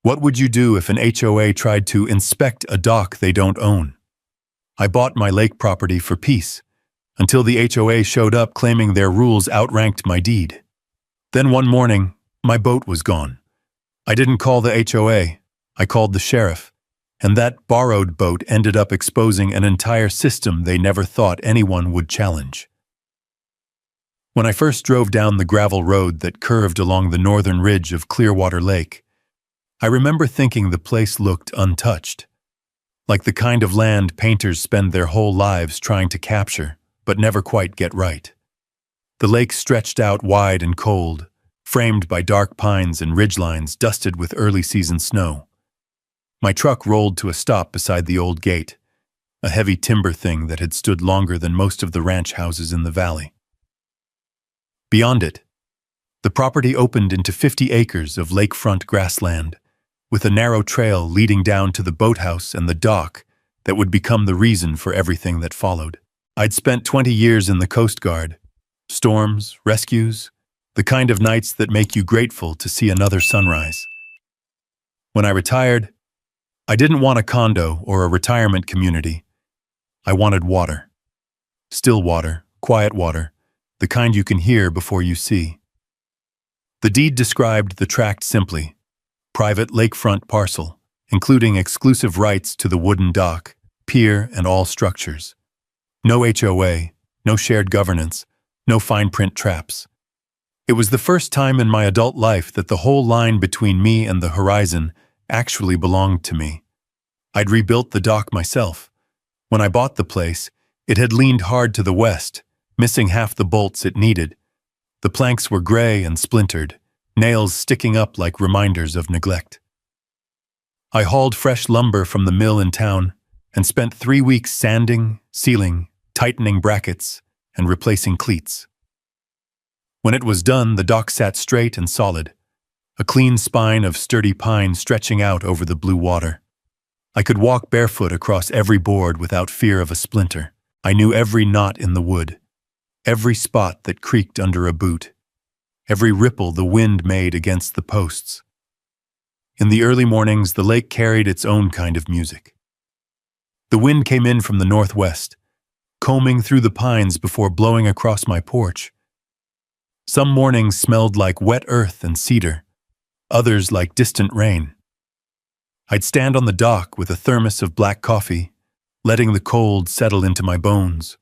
What would you do if an HOA tried to inspect a dock they don't own? I bought my lake property for peace, until the HOA showed up claiming their rules outranked my deed. Then one morning, my boat was gone. I didn't call the HOA, I called the sheriff, and that borrowed boat ended up exposing an entire system they never thought anyone would challenge. When I first drove down the gravel road that curved along the northern ridge of Clearwater Lake, I remember thinking the place looked untouched, like the kind of land painters spend their whole lives trying to capture, but never quite get right. The lake stretched out wide and cold, framed by dark pines and ridgelines dusted with early-season snow. My truck rolled to a stop beside the old gate, a heavy timber thing that had stood longer than most of the ranch houses in the valley. Beyond it, the property opened into 50 acres of lakefront grassland, with a narrow trail leading down to the boathouse and the dock that would become the reason for everything that followed. I'd spent 20 years in the Coast Guard, storms, rescues, the kind of nights that make you grateful to see another sunrise. When I retired, I didn't want a condo or a retirement community. I wanted water. Still water, quiet water, the kind you can hear before you see. The deed described the tract simply: private lakefront parcel, including exclusive rights to the wooden dock, pier, and all structures. No HOA, no shared governance, no fine print traps. It was the first time in my adult life that the whole line between me and the horizon actually belonged to me. I'd rebuilt the dock myself. When I bought the place, it had leaned hard to the west, missing half the bolts it needed. The planks were gray and splintered, nails sticking up like reminders of neglect. I hauled fresh lumber from the mill in town and spent 3 weeks sanding, sealing, tightening brackets, and replacing cleats. When it was done, the dock sat straight and solid, a clean spine of sturdy pine stretching out over the blue water. I could walk barefoot across every board without fear of a splinter. I knew every knot in the wood, every spot that creaked under a boot, every ripple the wind made against the posts. In the early mornings, the lake carried its own kind of music. The wind came in from the northwest, combing through the pines before blowing across my porch. Some mornings smelled like wet earth and cedar, others like distant rain. I'd stand on the dock with a thermos of black coffee, letting the cold settle into my bones,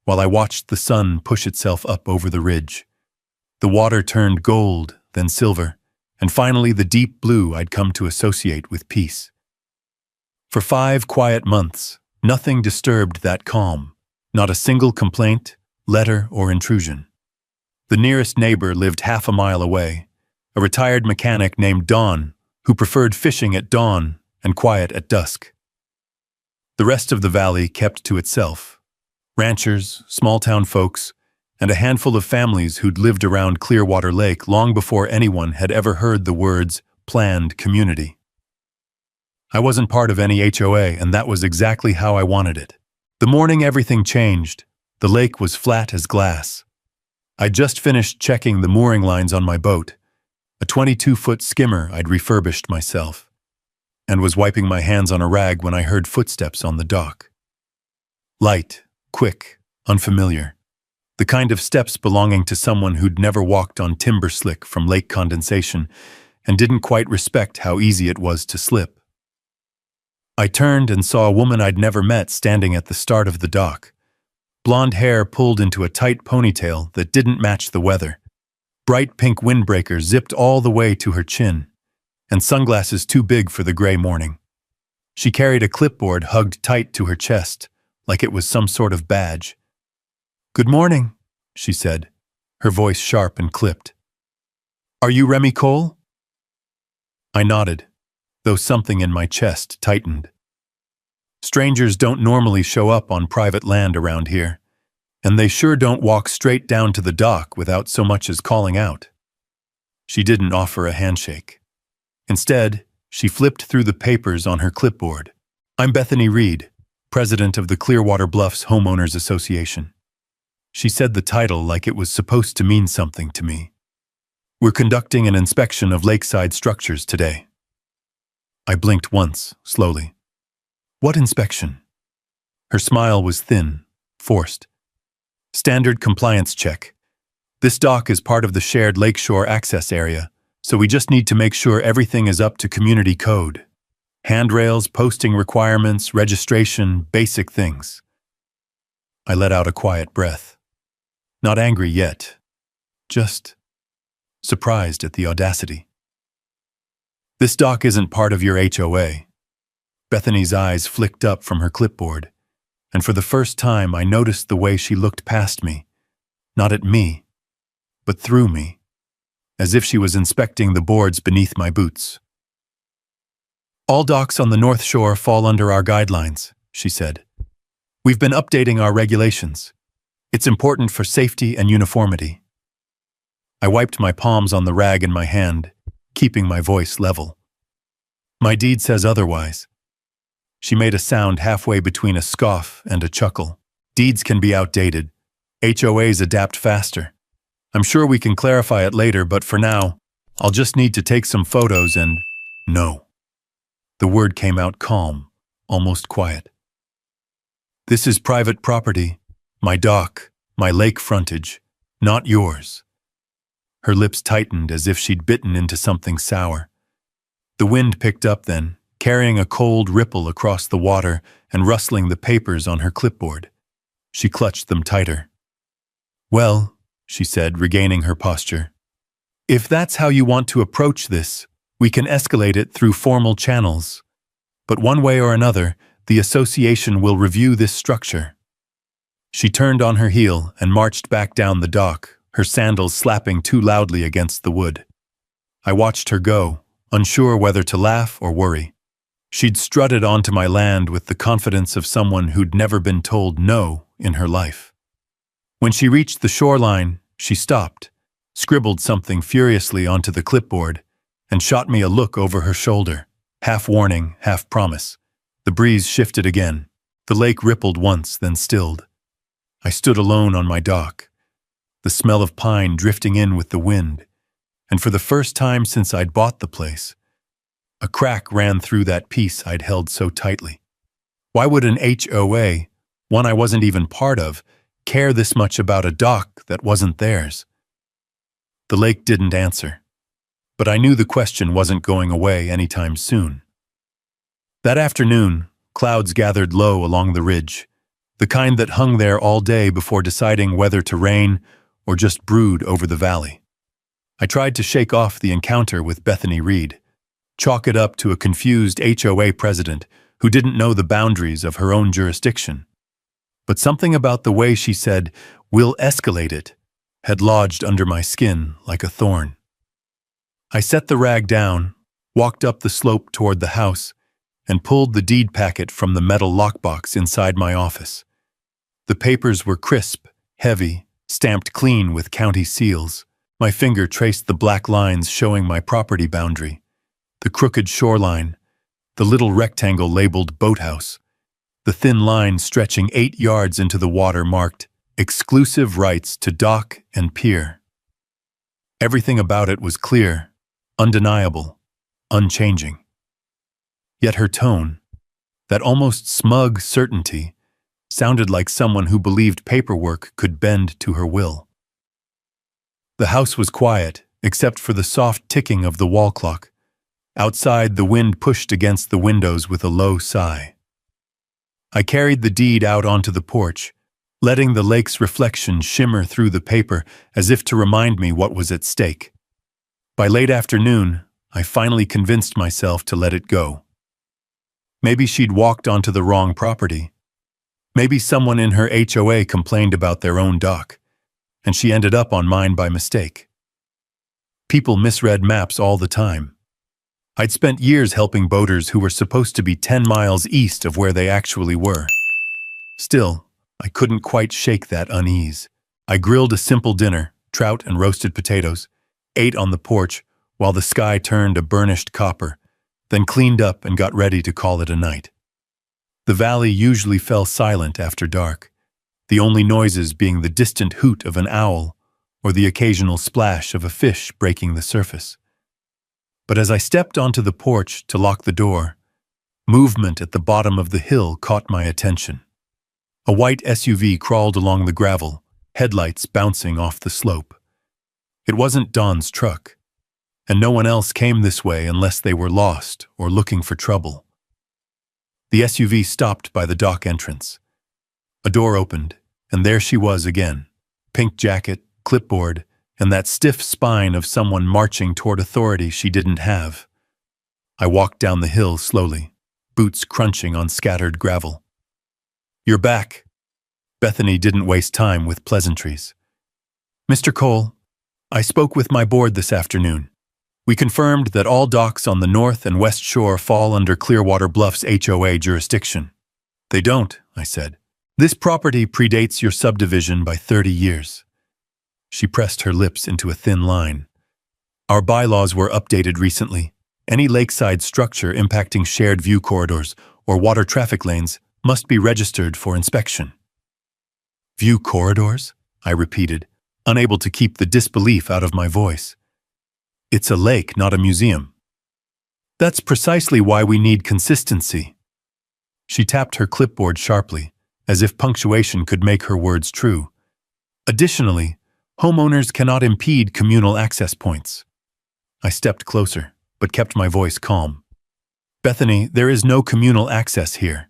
while I watched the sun push itself up over the ridge. The water turned gold, then silver, and finally the deep blue I'd come to associate with peace. For 5 quiet months, nothing disturbed that calm, not a single complaint, letter, or intrusion. The nearest neighbor lived half a mile away, a retired mechanic named Don, who preferred fishing at dawn and quiet at dusk. The rest of the valley kept to itself: ranchers, small-town folks, and a handful of families who'd lived around Clearwater Lake long before anyone had ever heard the words planned community. I wasn't part of any HOA, and that was exactly how I wanted it. The morning everything changed, the lake was flat as glass. I'd just finished checking the mooring lines on my boat, a 22-foot skimmer I'd refurbished myself, and was wiping my hands on a rag when I heard footsteps on the dock. Light, quick, unfamiliar. The kind of steps belonging to someone who'd never walked on timber slick from lake condensation and didn't quite respect how easy it was to slip. I turned and saw a woman I'd never met standing at the start of the dock. Blonde hair pulled into a tight ponytail that didn't match the weather. Bright pink windbreaker zipped all the way to her chin, and sunglasses too big for the gray morning. She carried a clipboard hugged tight to her chest, like it was some sort of badge. "Good morning," she said, her voice sharp and clipped. "Are you Remy Cole?" I nodded, though something in my chest tightened. Strangers don't normally show up on private land around here, and they sure don't walk straight down to the dock without so much as calling out. She didn't offer a handshake. Instead, she flipped through the papers on her clipboard. "I'm Bethany Reed, president of the Clearwater Bluffs Homeowners Association." She said the title like it was supposed to mean something to me. "We're conducting an inspection of lakeside structures today." I blinked once, slowly. What inspection? Her smile was thin, forced. Standard compliance check. This dock is part of the shared lakeshore access area, so we just need to make sure everything is up to community code. Handrails, posting requirements, registration, basic things. I let out a quiet breath. Not angry yet, just surprised at the audacity. This dock isn't part of your HOA. Bethany's eyes flicked up from her clipboard, and for the first time I noticed the way she looked past me, not at me, but through me, as if she was inspecting the boards beneath my boots. All docks on the North Shore fall under our guidelines, she said. We've been updating our regulations. It's important for safety and uniformity. I wiped my palms on the rag in my hand, keeping my voice level. My deed says otherwise. She made a sound halfway between a scoff and a chuckle. Deeds can be outdated. HOAs adapt faster. I'm sure we can clarify it later, but for now, I'll just need to take some photos and… No. The word came out calm, almost quiet. This is private property, my dock, my lake frontage, not yours. Her lips tightened as if she'd bitten into something sour. The wind picked up then, carrying a cold ripple across the water and rustling the papers on her clipboard. She clutched them tighter. Well, she said, regaining her posture, if that's how you want to approach this, we can escalate it through formal channels. But one way or another, the association will review this structure. She turned on her heel and marched back down the dock, her sandals slapping too loudly against the wood. I watched her go, unsure whether to laugh or worry. She'd strutted onto my land with the confidence of someone who'd never been told no in her life. When she reached the shoreline, she stopped, scribbled something furiously onto the clipboard, and shot me a look over her shoulder, half warning, half promise. The breeze shifted again. The lake rippled once, then stilled. I stood alone on my dock, the smell of pine drifting in with the wind, and for the first time since I'd bought the place, a crack ran through that piece I'd held so tightly. Why would an HOA, one I wasn't even part of, care this much about a dock that wasn't theirs? The lake didn't answer, but I knew the question wasn't going away anytime soon. That afternoon, clouds gathered low along the ridge, the kind that hung there all day before deciding whether to rain or just brood over the valley. I tried to shake off the encounter with Bethany Reed, chalk it up to a confused HOA president who didn't know the boundaries of her own jurisdiction. But something about the way she said, "We'll escalate it," had lodged under my skin like a thorn. I set the rag down, walked up the slope toward the house, and pulled the deed packet from the metal lockbox inside my office. The papers were crisp, heavy, stamped clean with county seals. My finger traced the black lines showing my property boundary, the crooked shoreline, the little rectangle labeled boathouse, the thin line stretching 8 yards into the water marked exclusive rights to dock and pier. Everything about it was clear, undeniable, unchanging. Yet her tone, that almost smug certainty, sounded like someone who believed paperwork could bend to her will. The house was quiet, except for the soft ticking of the wall clock. Outside, the wind pushed against the windows with a low sigh. I carried the deed out onto the porch, letting the lake's reflection shimmer through the paper as if to remind me what was at stake. By late afternoon, I finally convinced myself to let it go. Maybe she'd walked onto the wrong property. Maybe someone in her HOA complained about their own dock, and she ended up on mine by mistake. People misread maps all the time. I'd spent years helping boaters who were supposed to be 10 miles east of where they actually were. Still, I couldn't quite shake that unease. I grilled a simple dinner, trout and roasted potatoes, ate on the porch while the sky turned a burnished copper, then cleaned up and got ready to call it a night. The valley usually fell silent after dark, the only noises being the distant hoot of an owl or the occasional splash of a fish breaking the surface. But as I stepped onto the porch to lock the door, movement at the bottom of the hill caught my attention. A white SUV crawled along the gravel, headlights bouncing off the slope. It wasn't Don's truck, and no one else came this way unless they were lost or looking for trouble. The SUV stopped by the dock entrance. A door opened, and there she was again, pink jacket, clipboard, and that stiff spine of someone marching toward authority she didn't have. I walked down the hill slowly, boots crunching on scattered gravel. "You're back." Bethany didn't waste time with pleasantries. "Mr. Cole, I spoke with my board this afternoon. We confirmed that all docks on the north and west shore fall under Clearwater Bluff's HOA jurisdiction." "They don't," I said. "This property predates your subdivision by 30 years. She pressed her lips into a thin line. "Our bylaws were updated recently. Any lakeside structure impacting shared view corridors or water traffic lanes must be registered for inspection." "View corridors?" I repeated, unable to keep the disbelief out of my voice. "It's a lake, not a museum." "That's precisely why we need consistency." She tapped her clipboard sharply, as if punctuation could make her words true. "Additionally, homeowners cannot impede communal access points." I stepped closer, but kept my voice calm. "Bethany, there is no communal access here.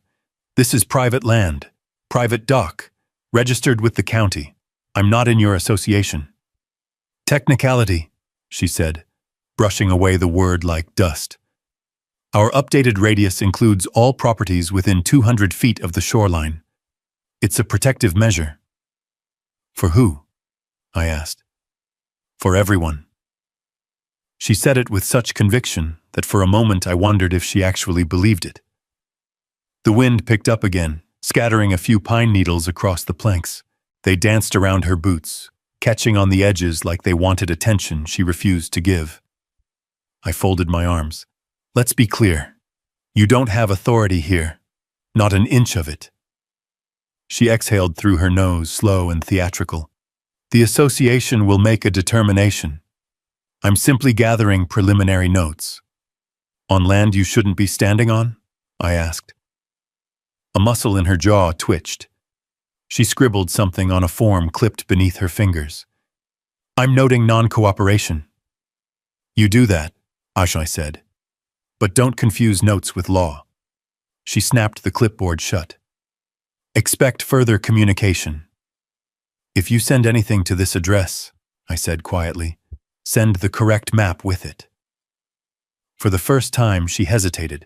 This is private land, private dock, registered with the county. I'm not in your association." "Technicality," she said, brushing away the word like dust. "Our updated radius includes all properties within 200 feet of the shoreline. It's a protective measure." "For who?" I asked. "For everyone." She said it with such conviction that for a moment I wondered if she actually believed it. The wind picked up again, scattering a few pine needles across the planks. They danced around her boots, catching on the edges like they wanted attention she refused to give. I folded my arms. "Let's be clear. You don't have authority here. Not an inch of it." She exhaled through her nose, slow and theatrical. "The association will make a determination. I'm simply gathering preliminary notes." "On land you shouldn't be standing on?" I asked. A muscle in her jaw twitched. She scribbled something on a form clipped beneath her fingers. "I'm noting non-cooperation." "You do that," I said. "But don't confuse notes with law." She snapped the clipboard shut. "Expect further communication." "If you send anything to this address," I said quietly, "send the correct map with it." For the first time, she hesitated,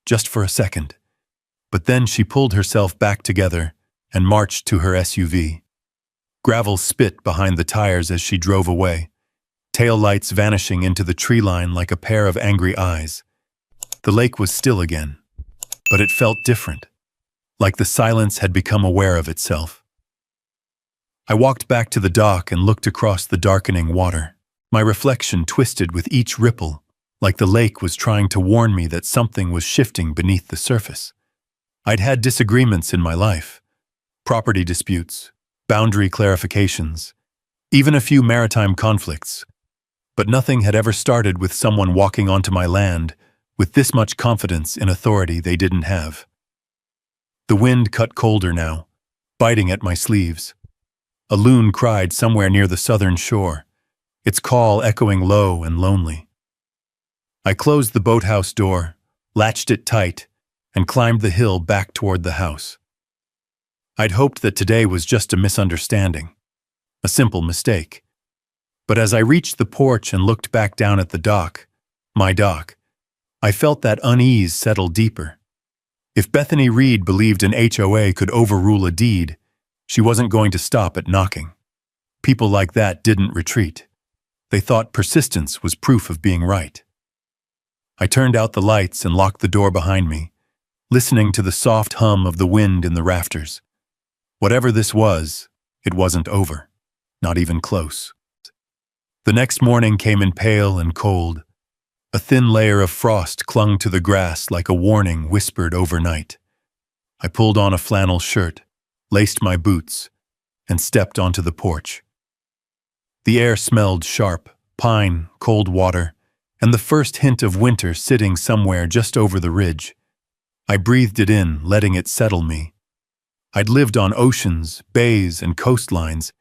just for a second. But then she pulled herself back together and marched to her SUV. Gravel spit behind the tires as she drove away, tail lights vanishing into the tree line like a pair of angry eyes. The lake was still again, but it felt different, like the silence had become aware of itself. I walked back to the dock and looked across the darkening water. My reflection twisted with each ripple, like the lake was trying to warn me that something was shifting beneath the surface. I'd had disagreements in my life, property disputes, boundary clarifications, even a few maritime conflicts, but nothing had ever started with someone walking onto my land with this much confidence in authority they didn't have. The wind cut colder now, biting at my sleeves. A loon cried somewhere near the southern shore, its call echoing low and lonely. I closed the boathouse door, latched it tight, and climbed the hill back toward the house. I'd hoped that today was just a misunderstanding, a simple mistake. But as I reached the porch and looked back down at the dock, my dock, I felt that unease settle deeper. If Bethany Reed believed an HOA could overrule a deed, she wasn't going to stop at knocking. People like that didn't retreat. They thought persistence was proof of being right. I turned out the lights and locked the door behind me, listening to the soft hum of the wind in the rafters. Whatever this was, it wasn't over, not even close. The next morning came in pale and cold. A thin layer of frost clung to the grass like a warning whispered overnight. I pulled on a flannel shirt, laced my boots, and stepped onto the porch. The air smelled sharp, pine, cold water, and the first hint of winter sitting somewhere just over the ridge. I breathed it in, letting it settle me. I'd lived on oceans, bays, and coastlines,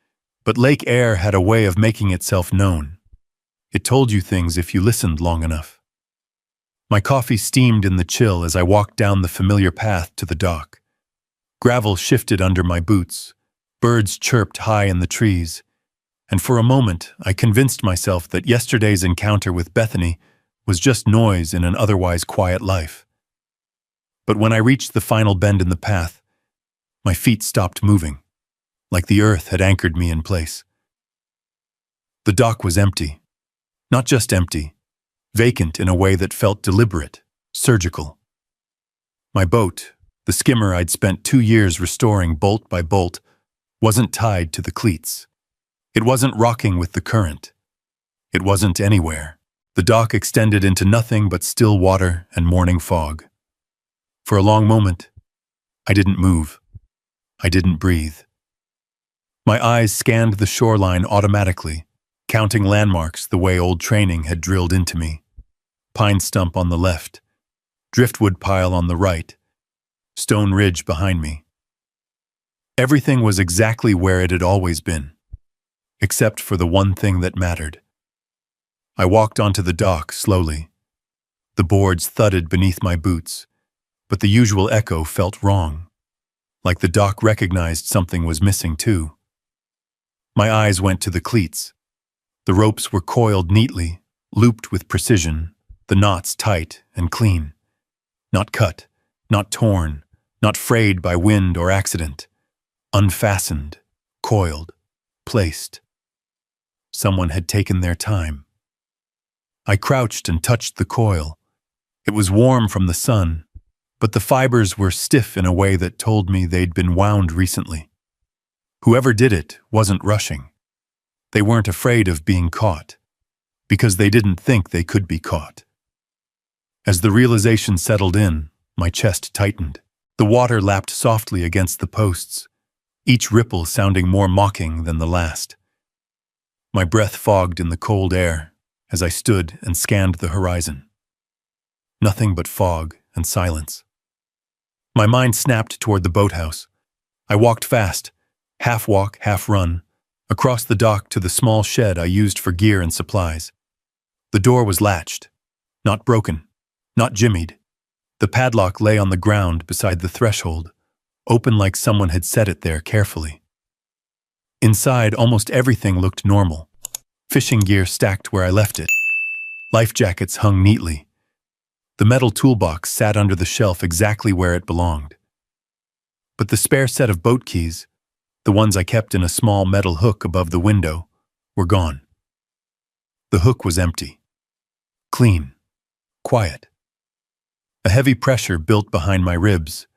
but lake air had a way of making itself known. It told you things if you listened long enough. My coffee steamed in the chill as I walked down the familiar path to the dock. Gravel shifted under my boots, birds chirped high in the trees, and for a moment I convinced myself that yesterday's encounter with Bethany was just noise in an otherwise quiet life. But when I reached the final bend in the path, my feet stopped moving, like the earth had anchored me in place. The dock was empty. Not just empty, vacant in a way that felt deliberate, surgical. My boat, the skimmer I'd spent 2 years restoring bolt by bolt, wasn't tied to the cleats. It wasn't rocking with the current. It wasn't anywhere. The dock extended into nothing but still water and morning fog. For a long moment, I didn't move. I didn't breathe. My eyes scanned the shoreline automatically, counting landmarks the way old training had drilled into me. Pine stump on the left, driftwood pile on the right, stone ridge behind me. Everything was exactly where it had always been, except for the one thing that mattered. I walked onto the dock slowly. The boards thudded beneath my boots, but the usual echo felt wrong, like the dock recognized something was missing too. My eyes went to the cleats. The ropes were coiled neatly, looped with precision, the knots tight and clean. Not cut, not torn, not frayed by wind or accident. Unfastened, coiled, placed. Someone had taken their time. I crouched and touched the coil. It was warm from the sun, but the fibers were stiff in a way that told me they'd been wound recently. Whoever did it wasn't rushing. They weren't afraid of being caught, because they didn't think they could be caught. As the realization settled in, my chest tightened. The water lapped softly against the posts, each ripple sounding more mocking than the last. My breath fogged in the cold air as I stood and scanned the horizon. Nothing but fog and silence. My mind snapped toward the boathouse. I walked fast, half walk, half run, across the dock to the small shed I used for gear and supplies. The door was latched, not broken, not jimmied. The padlock lay on the ground beside the threshold, open like someone had set it there carefully. Inside, almost everything looked normal. Fishing gear stacked where I left it. Life jackets hung neatly. The metal toolbox sat under the shelf exactly where it belonged. But the spare set of boat keys, the ones I kept in a small metal hook above the window, were gone. The hook was empty. Clean. Quiet. A heavy pressure built behind my ribs.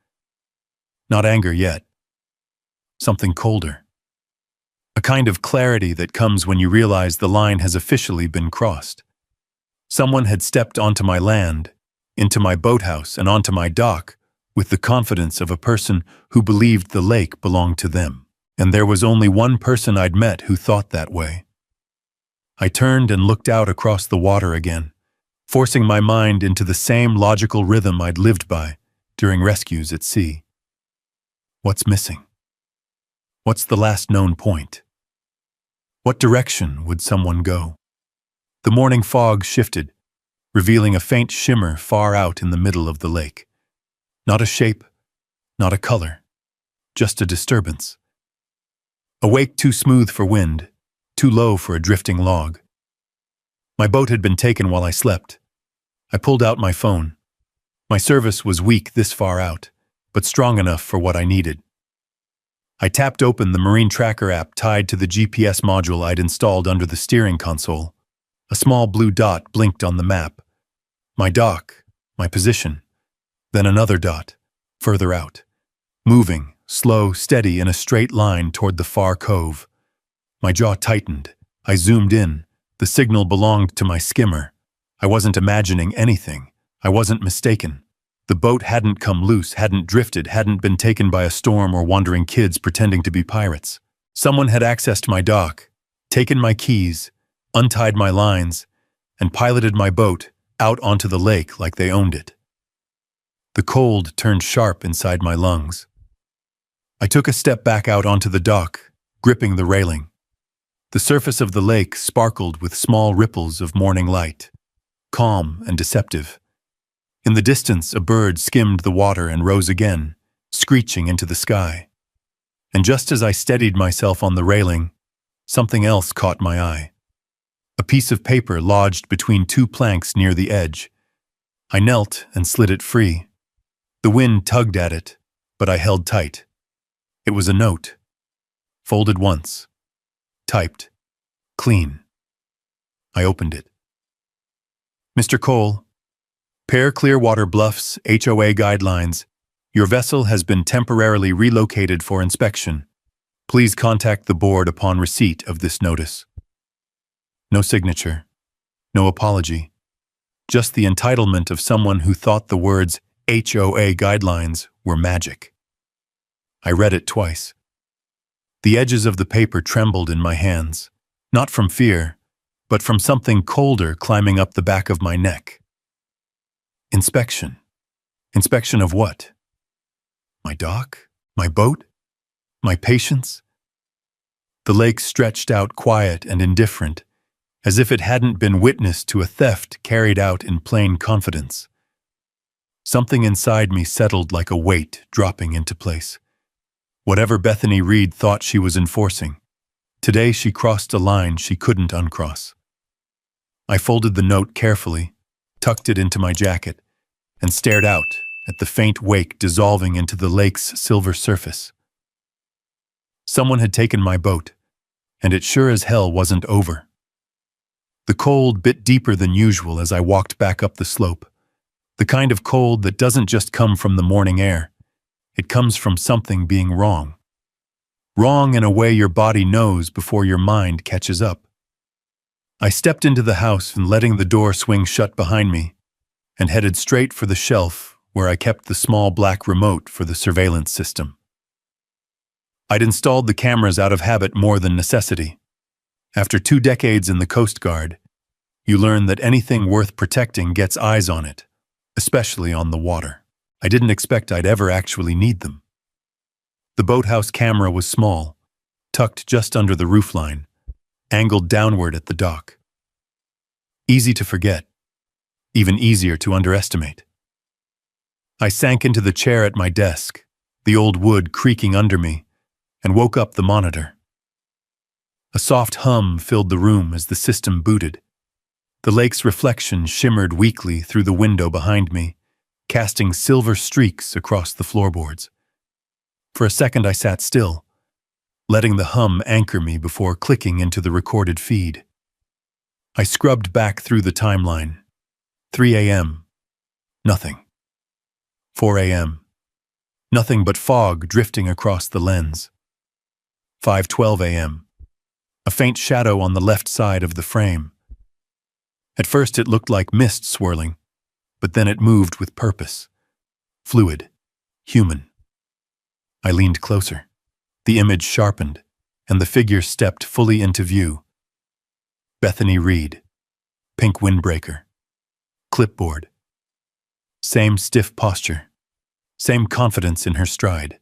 Not anger yet. Something colder. A kind of clarity that comes when you realize the line has officially been crossed. Someone had stepped onto my land, into my boathouse and onto my dock, with the confidence of a person who believed the lake belonged to them. And there was only one person I'd met who thought that way. I turned and looked out across the water again, forcing my mind into the same logical rhythm I'd lived by during rescues at sea. What's missing? What's the last known point? What direction would someone go? The morning fog shifted, revealing a faint shimmer far out in the middle of the lake. Not a shape, not a color, just a disturbance. A wake too smooth for wind, too low for a drifting log. My boat had been taken while I slept. I pulled out my phone. My service was weak this far out, but strong enough for what I needed. I tapped open the Marine Tracker app tied to the GPS module I'd installed under the steering console. A small blue dot blinked on the map. My dock, my position. Then another dot, further out, moving, slow, steady in a straight line toward the far cove. My jaw tightened. I zoomed in. The signal belonged to my skimmer. I wasn't imagining anything. I wasn't mistaken. The boat hadn't come loose, hadn't drifted, hadn't been taken by a storm or wandering kids pretending to be pirates. Someone had accessed my dock, taken my keys, untied my lines, and piloted my boat out onto the lake like they owned it. The cold turned sharp inside my lungs. I took a step back out onto the dock, gripping the railing. The surface of the lake sparkled with small ripples of morning light, calm and deceptive. In the distance, a bird skimmed the water and rose again, screeching into the sky. And just as I steadied myself on the railing, something else caught my eye. A piece of paper lodged between two planks near the edge. I knelt and slid it free. The wind tugged at it, but I held tight. It was a note, folded once, typed, clean. I opened it. Mr. Cole, per Clearwater Bluffs HOA guidelines, your vessel has been temporarily relocated for inspection. Please contact the board upon receipt of this notice. No signature, no apology, just the entitlement of someone who thought the words HOA guidelines were magic. I read it twice. The edges of the paper trembled in my hands, not from fear, but from something colder climbing up the back of my neck. Inspection. Inspection of what? My dock? My boat? My patience? The lake stretched out quiet and indifferent, as if it hadn't been witness to a theft carried out in plain confidence. Something inside me settled like a weight dropping into place. Whatever Bethany Reed thought she was enforcing, today she crossed a line she couldn't uncross. I folded the note carefully, tucked it into my jacket, and stared out at the faint wake dissolving into the lake's silver surface. Someone had taken my boat, and it sure as hell wasn't over. The cold bit deeper than usual as I walked back up the slope, the kind of cold that doesn't just come from the morning air. It comes from something being wrong. Wrong in a way your body knows before your mind catches up. I stepped into the house and letting the door swing shut behind me, and headed straight for the shelf where I kept the small black remote for the surveillance system. I'd installed the cameras out of habit more than necessity. After 2 decades in the Coast Guard, you learn that anything worth protecting gets eyes on it, especially on the water. I didn't expect I'd ever actually need them. The boathouse camera was small, tucked just under the roofline, angled downward at the dock. Easy to forget, even easier to underestimate. I sank into the chair at my desk, the old wood creaking under me, and woke up the monitor. A soft hum filled the room as the system booted. The lake's reflection shimmered weakly through the window behind me, casting silver streaks across the floorboards. For a second I sat still, letting the hum anchor me before clicking into the recorded feed. I scrubbed back through the timeline. 3 a.m. Nothing. 4 a.m. Nothing but fog drifting across the lens. 5:12 a.m. A faint shadow on the left side of the frame. At first it looked like mist swirling, but then it moved with purpose. Fluid. Human. I leaned closer. The image sharpened, and the figure stepped fully into view. Bethany Reed. Pink windbreaker. Clipboard. Same stiff posture. Same confidence in her stride.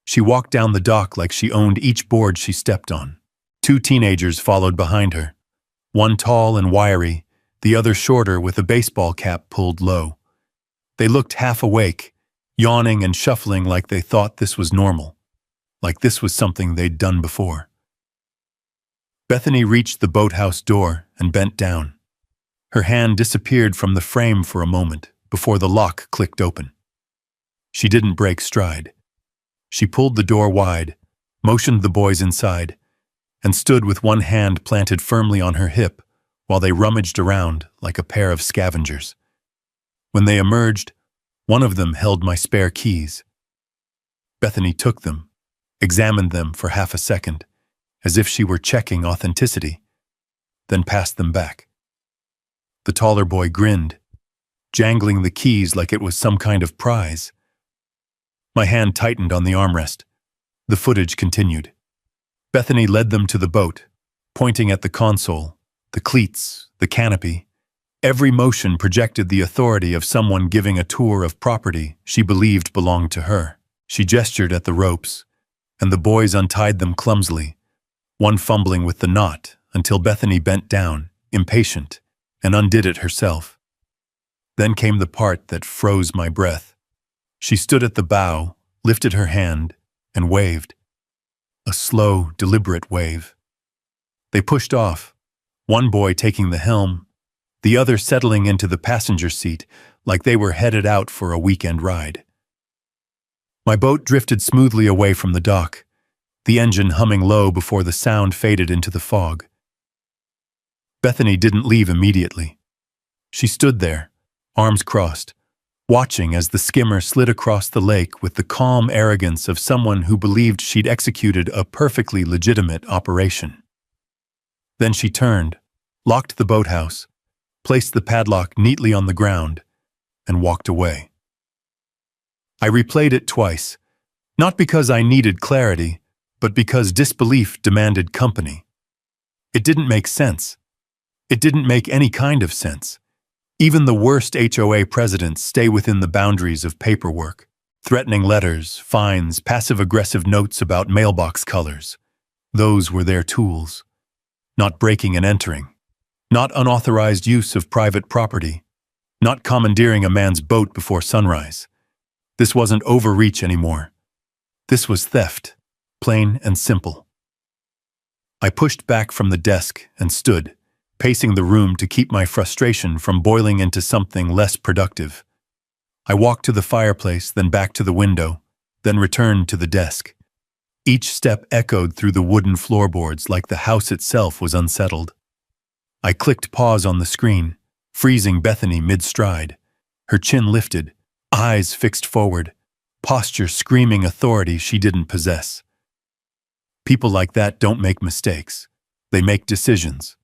She walked down the dock like she owned each board she stepped on. 2 teenagers followed behind her. One tall and wiry, the other shorter with a baseball cap pulled low. They looked half awake, yawning and shuffling like they thought this was normal, like this was something they'd done before. Bethany reached the boathouse door and bent down. Her hand disappeared from the frame for a moment before the lock clicked open. She didn't break stride. She pulled the door wide, motioned the boys inside, and stood with one hand planted firmly on her hip while they rummaged around like a pair of scavengers. When they emerged, one of them held my spare keys. Bethany took them, examined them for half a second, as if she were checking authenticity, then passed them back. The taller boy grinned, jangling the keys like it was some kind of prize. My hand tightened on the armrest. The footage continued. Bethany led them to the boat, pointing at the console, The cleats, the canopy. Every motion projected the authority of someone giving a tour of property she believed belonged to her. She gestured at the ropes, and the boys untied them clumsily, one fumbling with the knot until Bethany bent down, impatient, and undid it herself. Then came the part that froze my breath. She stood at the bow, lifted her hand, and waved. A slow, deliberate wave. They pushed off, one boy taking the helm, the other settling into the passenger seat like they were headed out for a weekend ride. My boat drifted smoothly away from the dock, the engine humming low before the sound faded into the fog. Bethany didn't leave immediately. She stood there, arms crossed, watching as the skimmer slid across the lake with the calm arrogance of someone who believed she'd executed a perfectly legitimate operation. Then she turned, locked the boathouse, placed the padlock neatly on the ground, and walked away. I replayed it twice, not because I needed clarity, but because disbelief demanded company. It didn't make sense. It didn't make any kind of sense. Even the worst HOA presidents stay within the boundaries of paperwork. Threatening letters, fines, passive-aggressive notes about mailbox colors. Those were their tools. Not breaking and entering. Not unauthorized use of private property. Not commandeering a man's boat before sunrise. This wasn't overreach anymore. This was theft, plain and simple. I pushed back from the desk and stood, pacing the room to keep my frustration from boiling into something less productive. I walked to the fireplace, then back to the window, then returned to the desk. Each step echoed through the wooden floorboards like the house itself was unsettled. I clicked pause on the screen, freezing Bethany mid-stride, her chin lifted, eyes fixed forward, posture screaming authority she didn't possess. People like that don't make mistakes. They make decisions.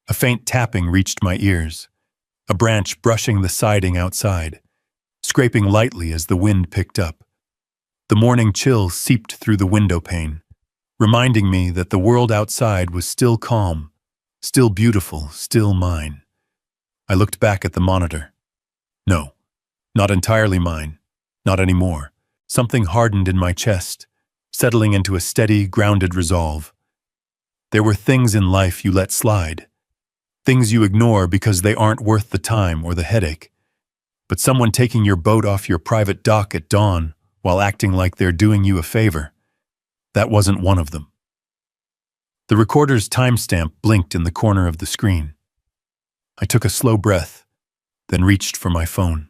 A faint tapping reached my ears, a branch brushing the siding outside, scraping lightly as the wind picked up. The morning chill seeped through the window pane, reminding me that the world outside was still calm, still beautiful, still mine. I looked back at the monitor. No, not entirely mine, not anymore. Something hardened in my chest, settling into a steady, grounded resolve. There were things in life you let slide. Things you ignore because they aren't worth the time or the headache. But someone taking your boat off your private dock at dawn while acting like they're doing you a favor, that wasn't one of them. The recorder's timestamp blinked in the corner of the screen. I took a slow breath, then reached for my phone.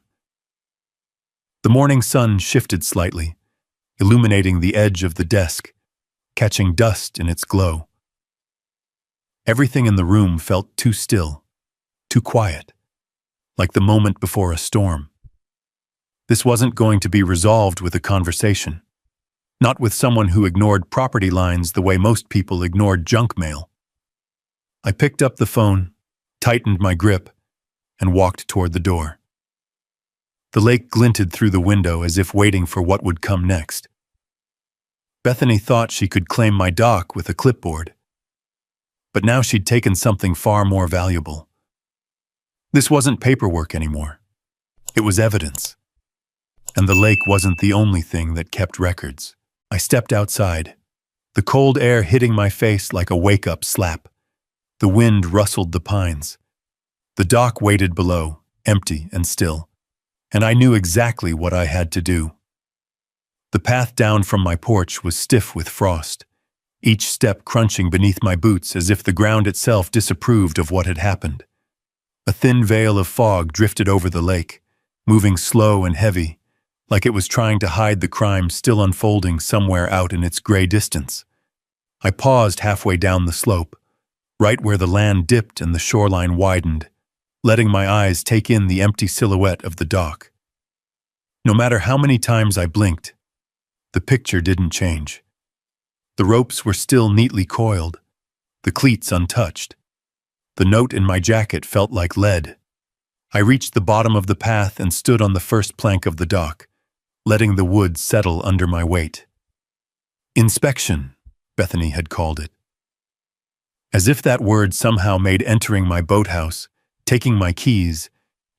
The morning sun shifted slightly, illuminating the edge of the desk, catching dust in its glow. Everything in the room felt too still, too quiet, like the moment before a storm. This wasn't going to be resolved with a conversation, not with someone who ignored property lines the way most people ignored junk mail. I picked up the phone, tightened my grip, and walked toward the door. The lake glinted through the window as if waiting for what would come next. Bethany thought she could claim my dock with a clipboard. But now she'd taken something far more valuable. This wasn't paperwork anymore. It was evidence. And the lake wasn't the only thing that kept records. I stepped outside, the cold air hitting my face like a wake-up slap. The wind rustled the pines. The dock waited below, empty and still, and I knew exactly what I had to do. The path down from my porch was stiff with frost, each step crunching beneath my boots as if the ground itself disapproved of what had happened. A thin veil of fog drifted over the lake, moving slow and heavy, like it was trying to hide the crime still unfolding somewhere out in its gray distance. I paused halfway down the slope, right where the land dipped and the shoreline widened, letting my eyes take in the empty silhouette of the dock. No matter how many times I blinked, the picture didn't change. The ropes were still neatly coiled, the cleats untouched. The note in my jacket felt like lead. I reached the bottom of the path and stood on the first plank of the dock, letting the wood settle under my weight. Inspection, Bethany had called it. As if that word somehow made entering my boathouse, taking my keys,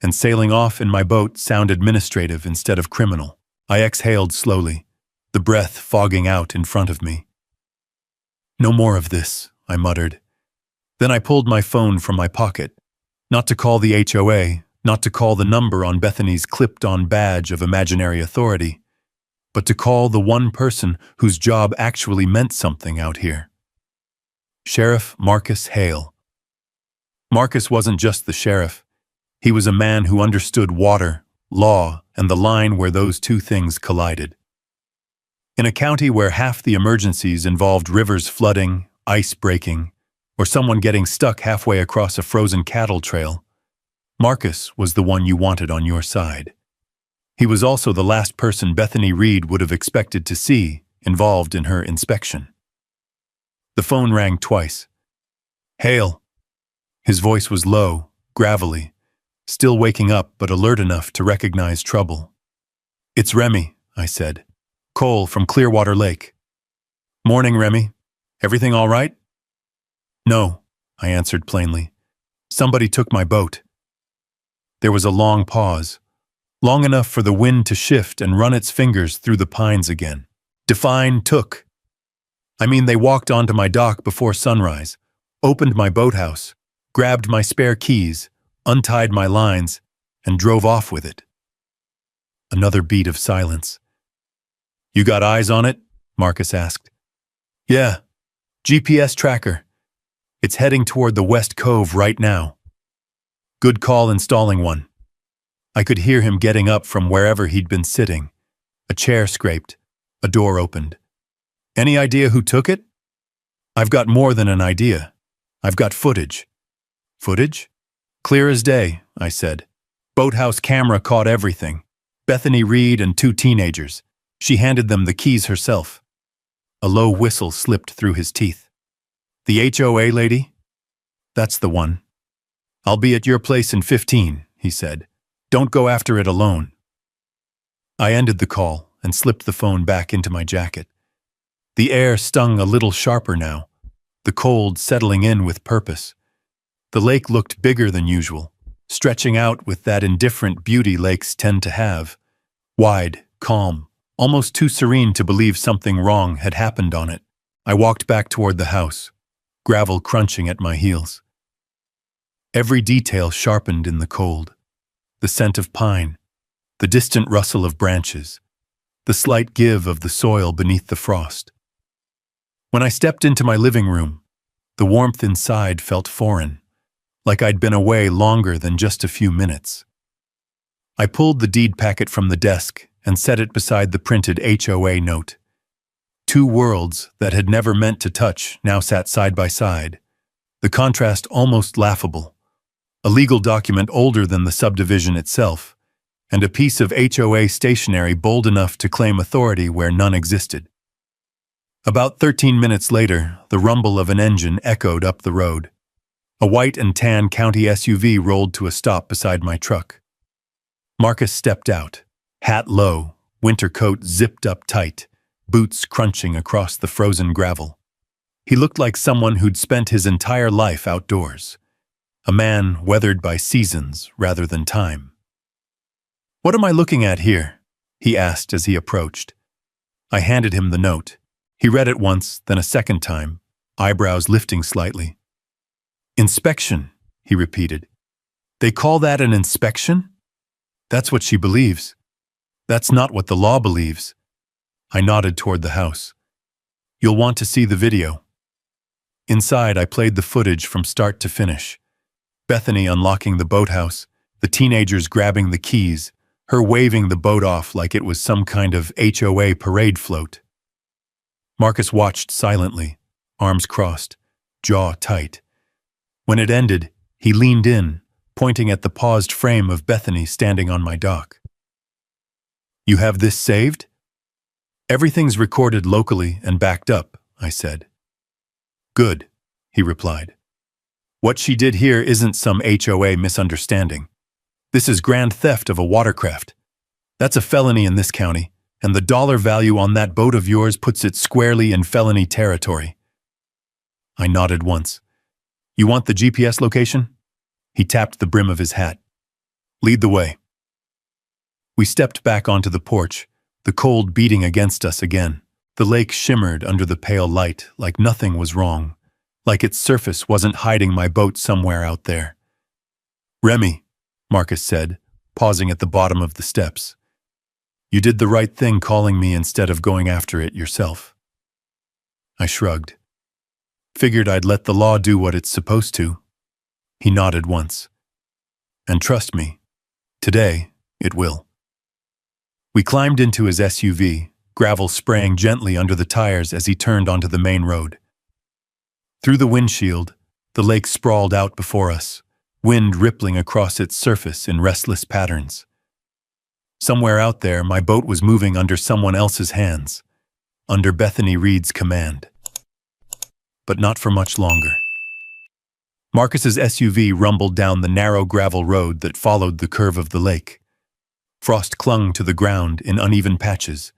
and sailing off in my boat sound administrative instead of criminal. I exhaled slowly, the breath fogging out in front of me. "No more of this," I muttered. Then I pulled my phone from my pocket, not to call the HOA, not to call the number on Bethany's clipped-on badge of imaginary authority, but to call the one person whose job actually meant something out here. Sheriff Marcus Hale. Marcus wasn't just the sheriff. He was a man who understood water, law, and the line where those two things collided. In a county where half the emergencies involved rivers flooding, ice breaking, or someone getting stuck halfway across a frozen cattle trail, Marcus was the one you wanted on your side. He was also the last person Bethany Reed would have expected to see involved in her inspection. The phone rang twice. "Hale." His voice was low, gravelly, still waking up but alert enough to recognize trouble. "It's Remy," I said. "Cole from Clearwater Lake." "Morning, Remy. Everything all right?" "No," I answered plainly. "Somebody took my boat." There was a long pause, long enough for the wind to shift and run its fingers through the pines again. Define took. I mean, they walked onto my dock before sunrise, opened my boathouse, grabbed my spare keys, untied my lines, and drove off with it. Another beat of silence. "You got eyes on it?" Marcus asked. "Yeah. GPS tracker. It's heading toward the West Cove right now." "Good call installing one." I could hear him getting up from wherever he'd been sitting. A chair scraped. A door opened. "Any idea who took it?" "I've got more than an idea. I've got footage." "Footage?" "Clear as day," I said. "Boathouse camera caught everything. Bethany Reed and two teenagers. She handed them the keys herself." A low whistle slipped through his teeth. "The HOA lady?" "That's the one." "I'll be at your place in 15, he said. "Don't go after it alone." I ended the call and slipped the phone back into my jacket. The air stung a little sharper now, the cold settling in with purpose. The lake looked bigger than usual, stretching out with that indifferent beauty lakes tend to have. Wide, calm, almost too serene to believe something wrong had happened on it. I walked back toward the house, gravel crunching at my heels. Every detail sharpened in the cold. The scent of pine, the distant rustle of branches, the slight give of the soil beneath the frost. When I stepped into my living room, the warmth inside felt foreign, like I'd been away longer than just a few minutes. I pulled the deed packet from the desk and set it beside the printed HOA note. Two worlds that had never meant to touch now sat side by side, the contrast almost laughable. A legal document older than the subdivision itself, and a piece of HOA stationery bold enough to claim authority where none existed. About 13 minutes later, the rumble of an engine echoed up the road. A white and tan county SUV rolled to a stop beside my truck. Marcus stepped out, hat low, winter coat zipped up tight, boots crunching across the frozen gravel. He looked like someone who'd spent his entire life outdoors, a man weathered by seasons rather than time. "What am I looking at here?" he asked as he approached. I handed him the note. He read it once, then a second time, eyebrows lifting slightly. "Inspection," he repeated. "They call that an inspection?" "That's what she believes." "That's not what the law believes." I nodded toward the house. "You'll want to see the video." Inside, I played the footage from start to finish. Bethany unlocking the boathouse, the teenagers grabbing the keys, her waving the boat off like it was some kind of HOA parade float. Marcus watched silently, arms crossed, jaw tight. When it ended, he leaned in, pointing at the paused frame of Bethany standing on my dock. "You have this saved?" "Everything's recorded locally and backed up," I said. "Good," he replied. "What she did here isn't some HOA misunderstanding. This is grand theft of a watercraft. That's a felony in this county, and the dollar value on that boat of yours puts it squarely in felony territory." I nodded once. You want the GPS location? He tapped the brim of his hat. Lead the way. We stepped back onto the porch, the cold beating against us again. The lake shimmered under the pale light like nothing was wrong, like its surface wasn't hiding my boat somewhere out there. Remy, Marcus said, pausing at the bottom of the steps. You did the right thing calling me instead of going after it yourself. I shrugged. Figured I'd let the law do what it's supposed to. He nodded once. And trust me, today it will. We climbed into his SUV, gravel spraying gently under the tires as he turned onto the main road. Through the windshield, the lake sprawled out before us, wind rippling across its surface in restless patterns. Somewhere out there, my boat was moving under someone else's hands, under Bethany Reed's command. But not for much longer. Marcus's SUV rumbled down the narrow gravel road that followed the curve of the lake. Frost clung to the ground in uneven patches,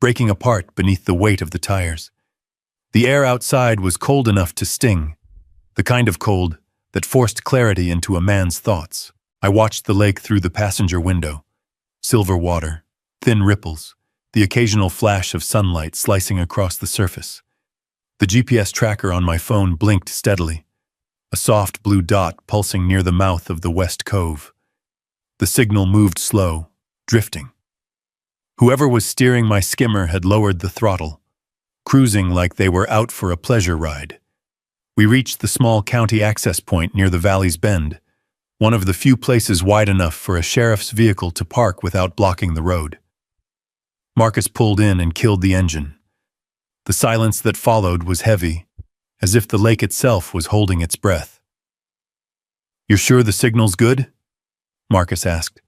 breaking apart beneath the weight of the tires. The air outside was cold enough to sting, the kind of cold that forced clarity into a man's thoughts. I watched the lake through the passenger window. Silver water, thin ripples, the occasional flash of sunlight slicing across the surface. The GPS tracker on my phone blinked steadily, a soft blue dot pulsing near the mouth of the West Cove. The signal moved slow, drifting. Whoever was steering my skimmer had lowered the throttle, cruising like they were out for a pleasure ride. We reached the small county access point near the valley's bend, one of the few places wide enough for a sheriff's vehicle to park without blocking the road. Marcus pulled in and killed the engine. The silence that followed was heavy, as if the lake itself was holding its breath. "You're sure the signal's good?" Marcus asked.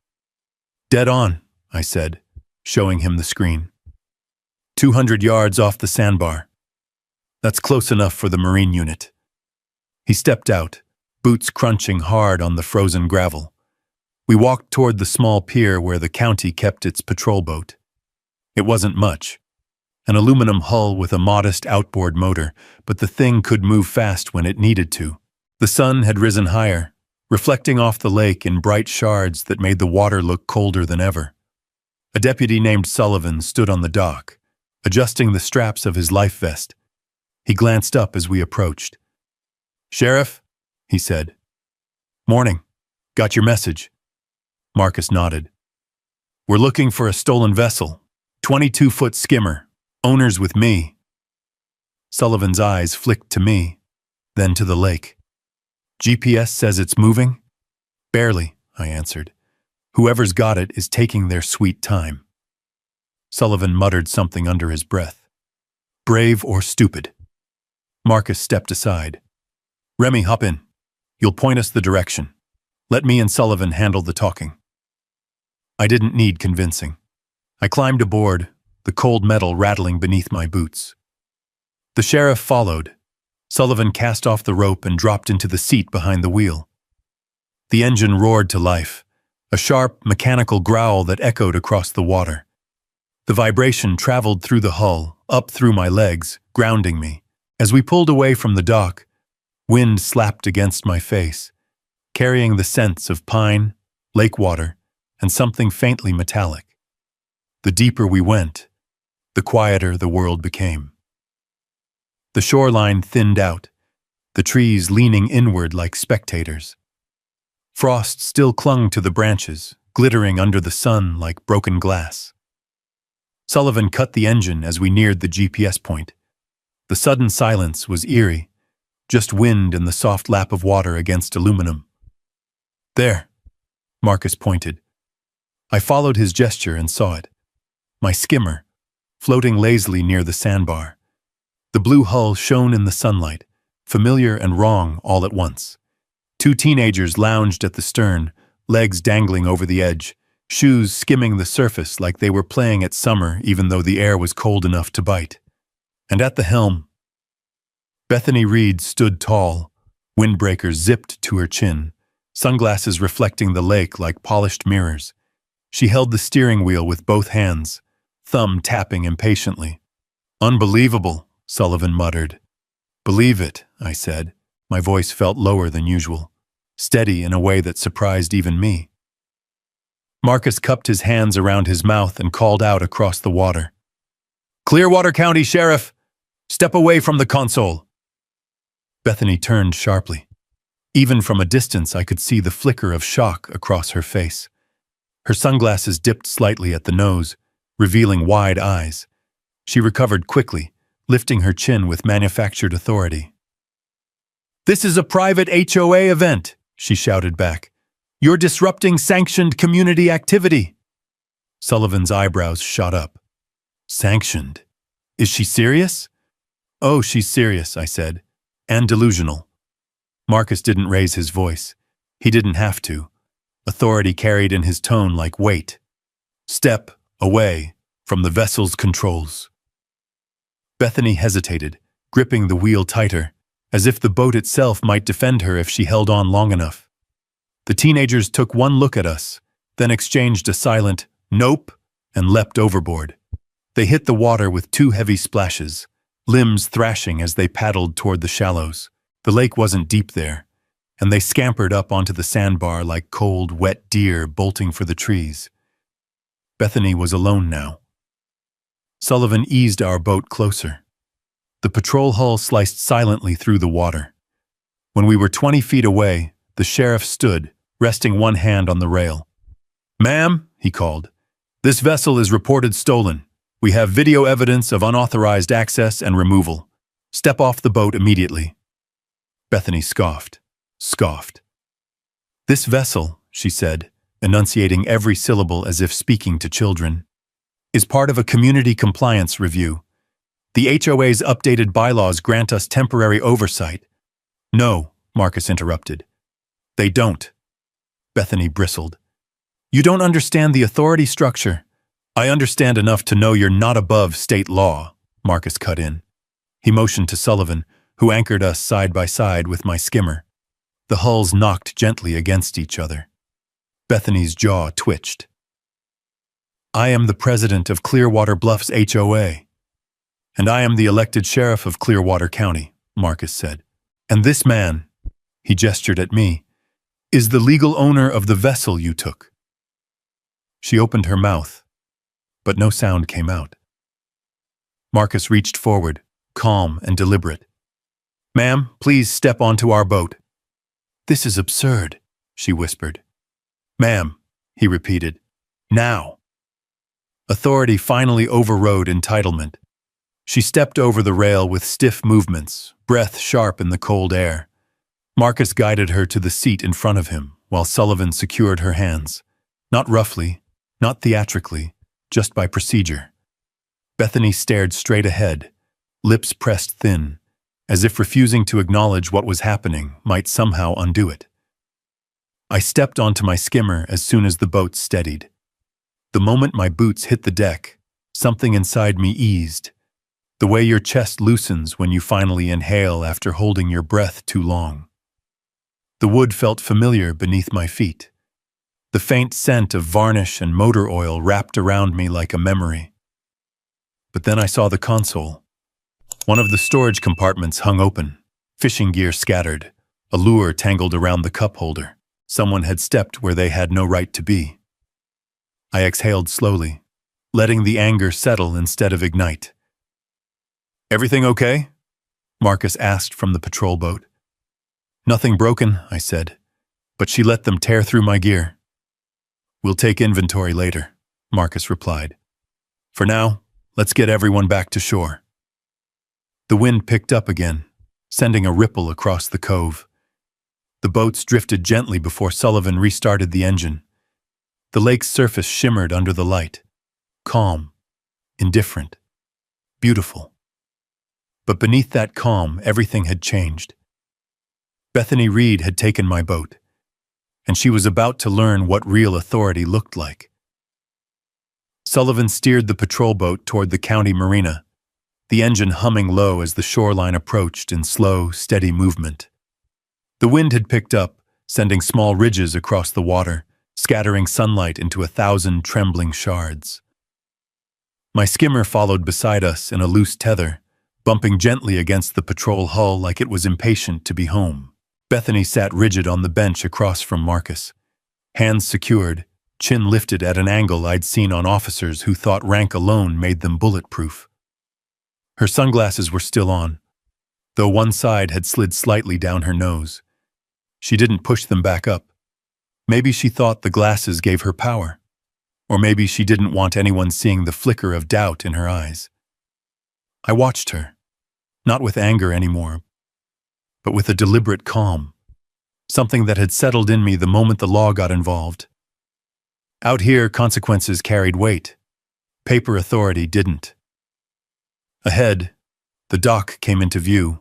"Dead on," I said, showing him the screen. 200 yards off the sandbar. That's close enough for the Marine unit. He stepped out, boots crunching hard on the frozen gravel. We walked toward the small pier where the county kept its patrol boat. It wasn't much. An aluminum hull with a modest outboard motor, but the thing could move fast when it needed to. The sun had risen higher, reflecting off the lake in bright shards that made the water look colder than ever. A deputy named Sullivan stood on the dock, adjusting the straps of his life vest. He glanced up as we approached. "Sheriff," he said. "Morning. Got your message." Marcus nodded. "We're looking for a stolen vessel, 22-foot skimmer, owners with me." Sullivan's eyes flicked to me, then to the lake. "GPS says it's moving?" "Barely," I answered. "Whoever's got it is taking their sweet time." Sullivan muttered something under his breath. "Brave or stupid?" Marcus stepped aside. "Remy, hop in. You'll point us the direction. Let me and Sullivan handle the talking." I didn't need convincing. I climbed aboard, the cold metal rattling beneath my boots. The sheriff followed. Sullivan cast off the rope and dropped into the seat behind the wheel. The engine roared to life, a sharp, mechanical growl that echoed across the water. The vibration traveled through the hull, up through my legs, grounding me. As we pulled away from the dock, wind slapped against my face, carrying the scents of pine, lake water, and something faintly metallic. The deeper we went, the quieter the world became. The shoreline thinned out, the trees leaning inward like spectators. Frost still clung to the branches, glittering under the sun like broken glass. Sullivan cut the engine as we neared the GPS point. The sudden silence was eerie, just wind and the soft lap of water against aluminum. "There," Marcus pointed. I followed his gesture and saw it. My skimmer, floating lazily near the sandbar. The blue hull shone in the sunlight, familiar and wrong all at once. Two teenagers lounged at the stern, legs dangling over the edge, shoes skimming the surface like they were playing at summer even though the air was cold enough to bite. And at the helm, Bethany Reed stood tall, windbreaker zipped to her chin, sunglasses reflecting the lake like polished mirrors. She held the steering wheel with both hands, thumb tapping impatiently. "Unbelievable," Sullivan muttered. "Believe it," I said, My voice felt lower than usual, steady in a way that surprised even me. Marcus cupped his hands around his mouth and called out across the water. "Clearwater County Sheriff, step away from the console." Bethany turned sharply. Even from a distance, I could see the flicker of shock across her face. Her sunglasses dipped slightly at the nose, revealing wide eyes. She recovered quickly, lifting her chin with manufactured authority. "This is a private HOA event," she shouted back. "You're disrupting sanctioned community activity." Sullivan's eyebrows shot up. "Sanctioned? Is she serious?" "Oh, she's serious," I said, "and delusional." Marcus didn't raise his voice. He didn't have to. Authority carried in his tone like weight. "Step away from the vessel's controls." Bethany hesitated, gripping the wheel tighter, as if the boat itself might defend her if she held on long enough. The teenagers took one look at us, then exchanged a silent "nope" and leapt overboard. They hit the water with 2 heavy splashes, limbs thrashing as they paddled toward the shallows. The lake wasn't deep there, and they scampered up onto the sandbar like cold, wet deer bolting for the trees. Bethany was alone now. Sullivan eased our boat closer. The patrol hull sliced silently through the water. When we were 20 feet away, the sheriff stood, resting one hand on the rail. "Ma'am," he called, "this vessel is reported stolen. We have video evidence of unauthorized access and removal. Step off the boat immediately." Bethany scoffed. "This vessel," she said, enunciating every syllable as if speaking to children, "is part of a community compliance review. The HOA's updated bylaws grant us temporary oversight." "No," Marcus interrupted. "They don't." Bethany bristled. "You don't understand the authority structure." "I understand enough to know you're not above state law," Marcus cut in. He motioned to Sullivan, who anchored us side by side with my skimmer. The hulls knocked gently against each other. Bethany's jaw twitched. "I am the president of Clearwater Bluffs HOA. "And I am the elected sheriff of Clearwater County," Marcus said. "And this man," he gestured at me, "is the legal owner of the vessel you took." She opened her mouth, but no sound came out. Marcus reached forward, calm and deliberate. "Ma'am, please step onto our boat." "This is absurd," she whispered. "Ma'am," he repeated, "now." Authority finally overrode entitlement. She stepped over the rail with stiff movements, breath sharp in the cold air. Marcus guided her to the seat in front of him, while Sullivan secured her hands. Not roughly, not theatrically, just by procedure. Bethany stared straight ahead, lips pressed thin, as if refusing to acknowledge what was happening might somehow undo it. I stepped onto my skimmer as soon as the boat steadied. The moment my boots hit the deck, something inside me eased. The way your chest loosens when you finally inhale after holding your breath too long. The wood felt familiar beneath my feet. The faint scent of varnish and motor oil wrapped around me like a memory. But then I saw the console. One of the storage compartments hung open, fishing gear scattered, a lure tangled around the cup holder. Someone had stepped where they had no right to be. I exhaled slowly, letting the anger settle instead of ignite. "Everything okay?" Marcus asked from the patrol boat. "Nothing broken," I said, but she let them tear through my gear. "We'll take inventory later," Marcus replied. "For now, let's get everyone back to shore." The wind picked up again, sending a ripple across the cove. The boats drifted gently before Sullivan restarted the engine. The lake's surface shimmered under the light, calm, indifferent, beautiful. But beneath that calm, everything had changed. Bethany Reed had taken my boat, and she was about to learn what real authority looked like. Sullivan steered the patrol boat toward the county marina, the engine humming low as the shoreline approached in slow, steady movement. The wind had picked up, sending small ridges across the water, scattering sunlight into 1,000 trembling shards. My skimmer followed beside us in a loose tether, bumping gently against the patrol hull like it was impatient to be home. Bethany sat rigid on the bench across from Marcus, hands secured, chin lifted at an angle I'd seen on officers who thought rank alone made them bulletproof. Her sunglasses were still on, though one side had slid slightly down her nose. She didn't push them back up. Maybe she thought the glasses gave her power, or maybe she didn't want anyone seeing the flicker of doubt in her eyes. I watched her, not with anger anymore, but with a deliberate calm, something that had settled in me the moment the law got involved. Out here, consequences carried weight. Paper authority didn't. Ahead, the dock came into view,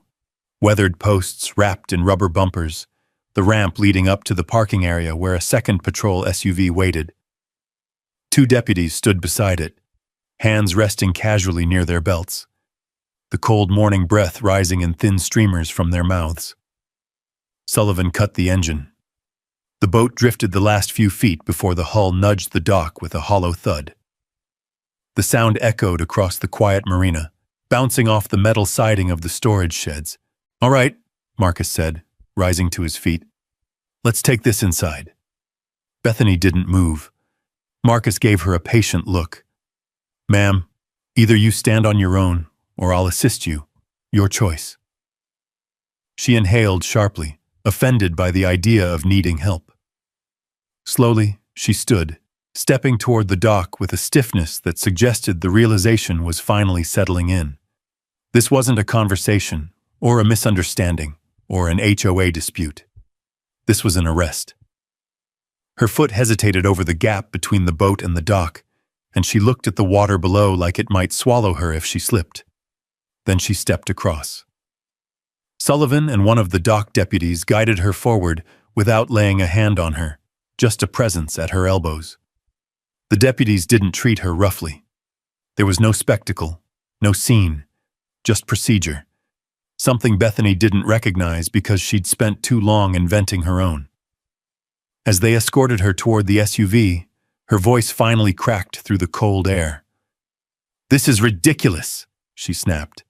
weathered posts wrapped in rubber bumpers, the ramp leading up to the parking area where a second patrol SUV waited. 2 deputies stood beside it, hands resting casually near their belts, the cold morning breath rising in thin streamers from their mouths. Sullivan cut the engine. The boat drifted the last few feet before the hull nudged the dock with a hollow thud. The sound echoed across the quiet marina, bouncing off the metal siding of the storage sheds. "All right," Marcus said, rising to his feet. "Let's take this inside." Bethany didn't move. Marcus gave her a patient look. "Ma'am, either you stand on your own, or I'll assist you. Your choice." She inhaled sharply, offended by the idea of needing help. Slowly, she stood, stepping toward the dock with a stiffness that suggested the realization was finally settling in. This wasn't a conversation, or a misunderstanding, or an HOA dispute. This was an arrest. Her foot hesitated over the gap between the boat and the dock, and she looked at the water below like it might swallow her if she slipped. Then she stepped across. Sullivan and one of the dock deputies guided her forward without laying a hand on her, just a presence at her elbows. The deputies didn't treat her roughly. There was no spectacle, no scene, just procedure. Something Bethany didn't recognize because she'd spent too long inventing her own. As they escorted her toward the SUV, her voice finally cracked through the cold air. "This is ridiculous," she snapped.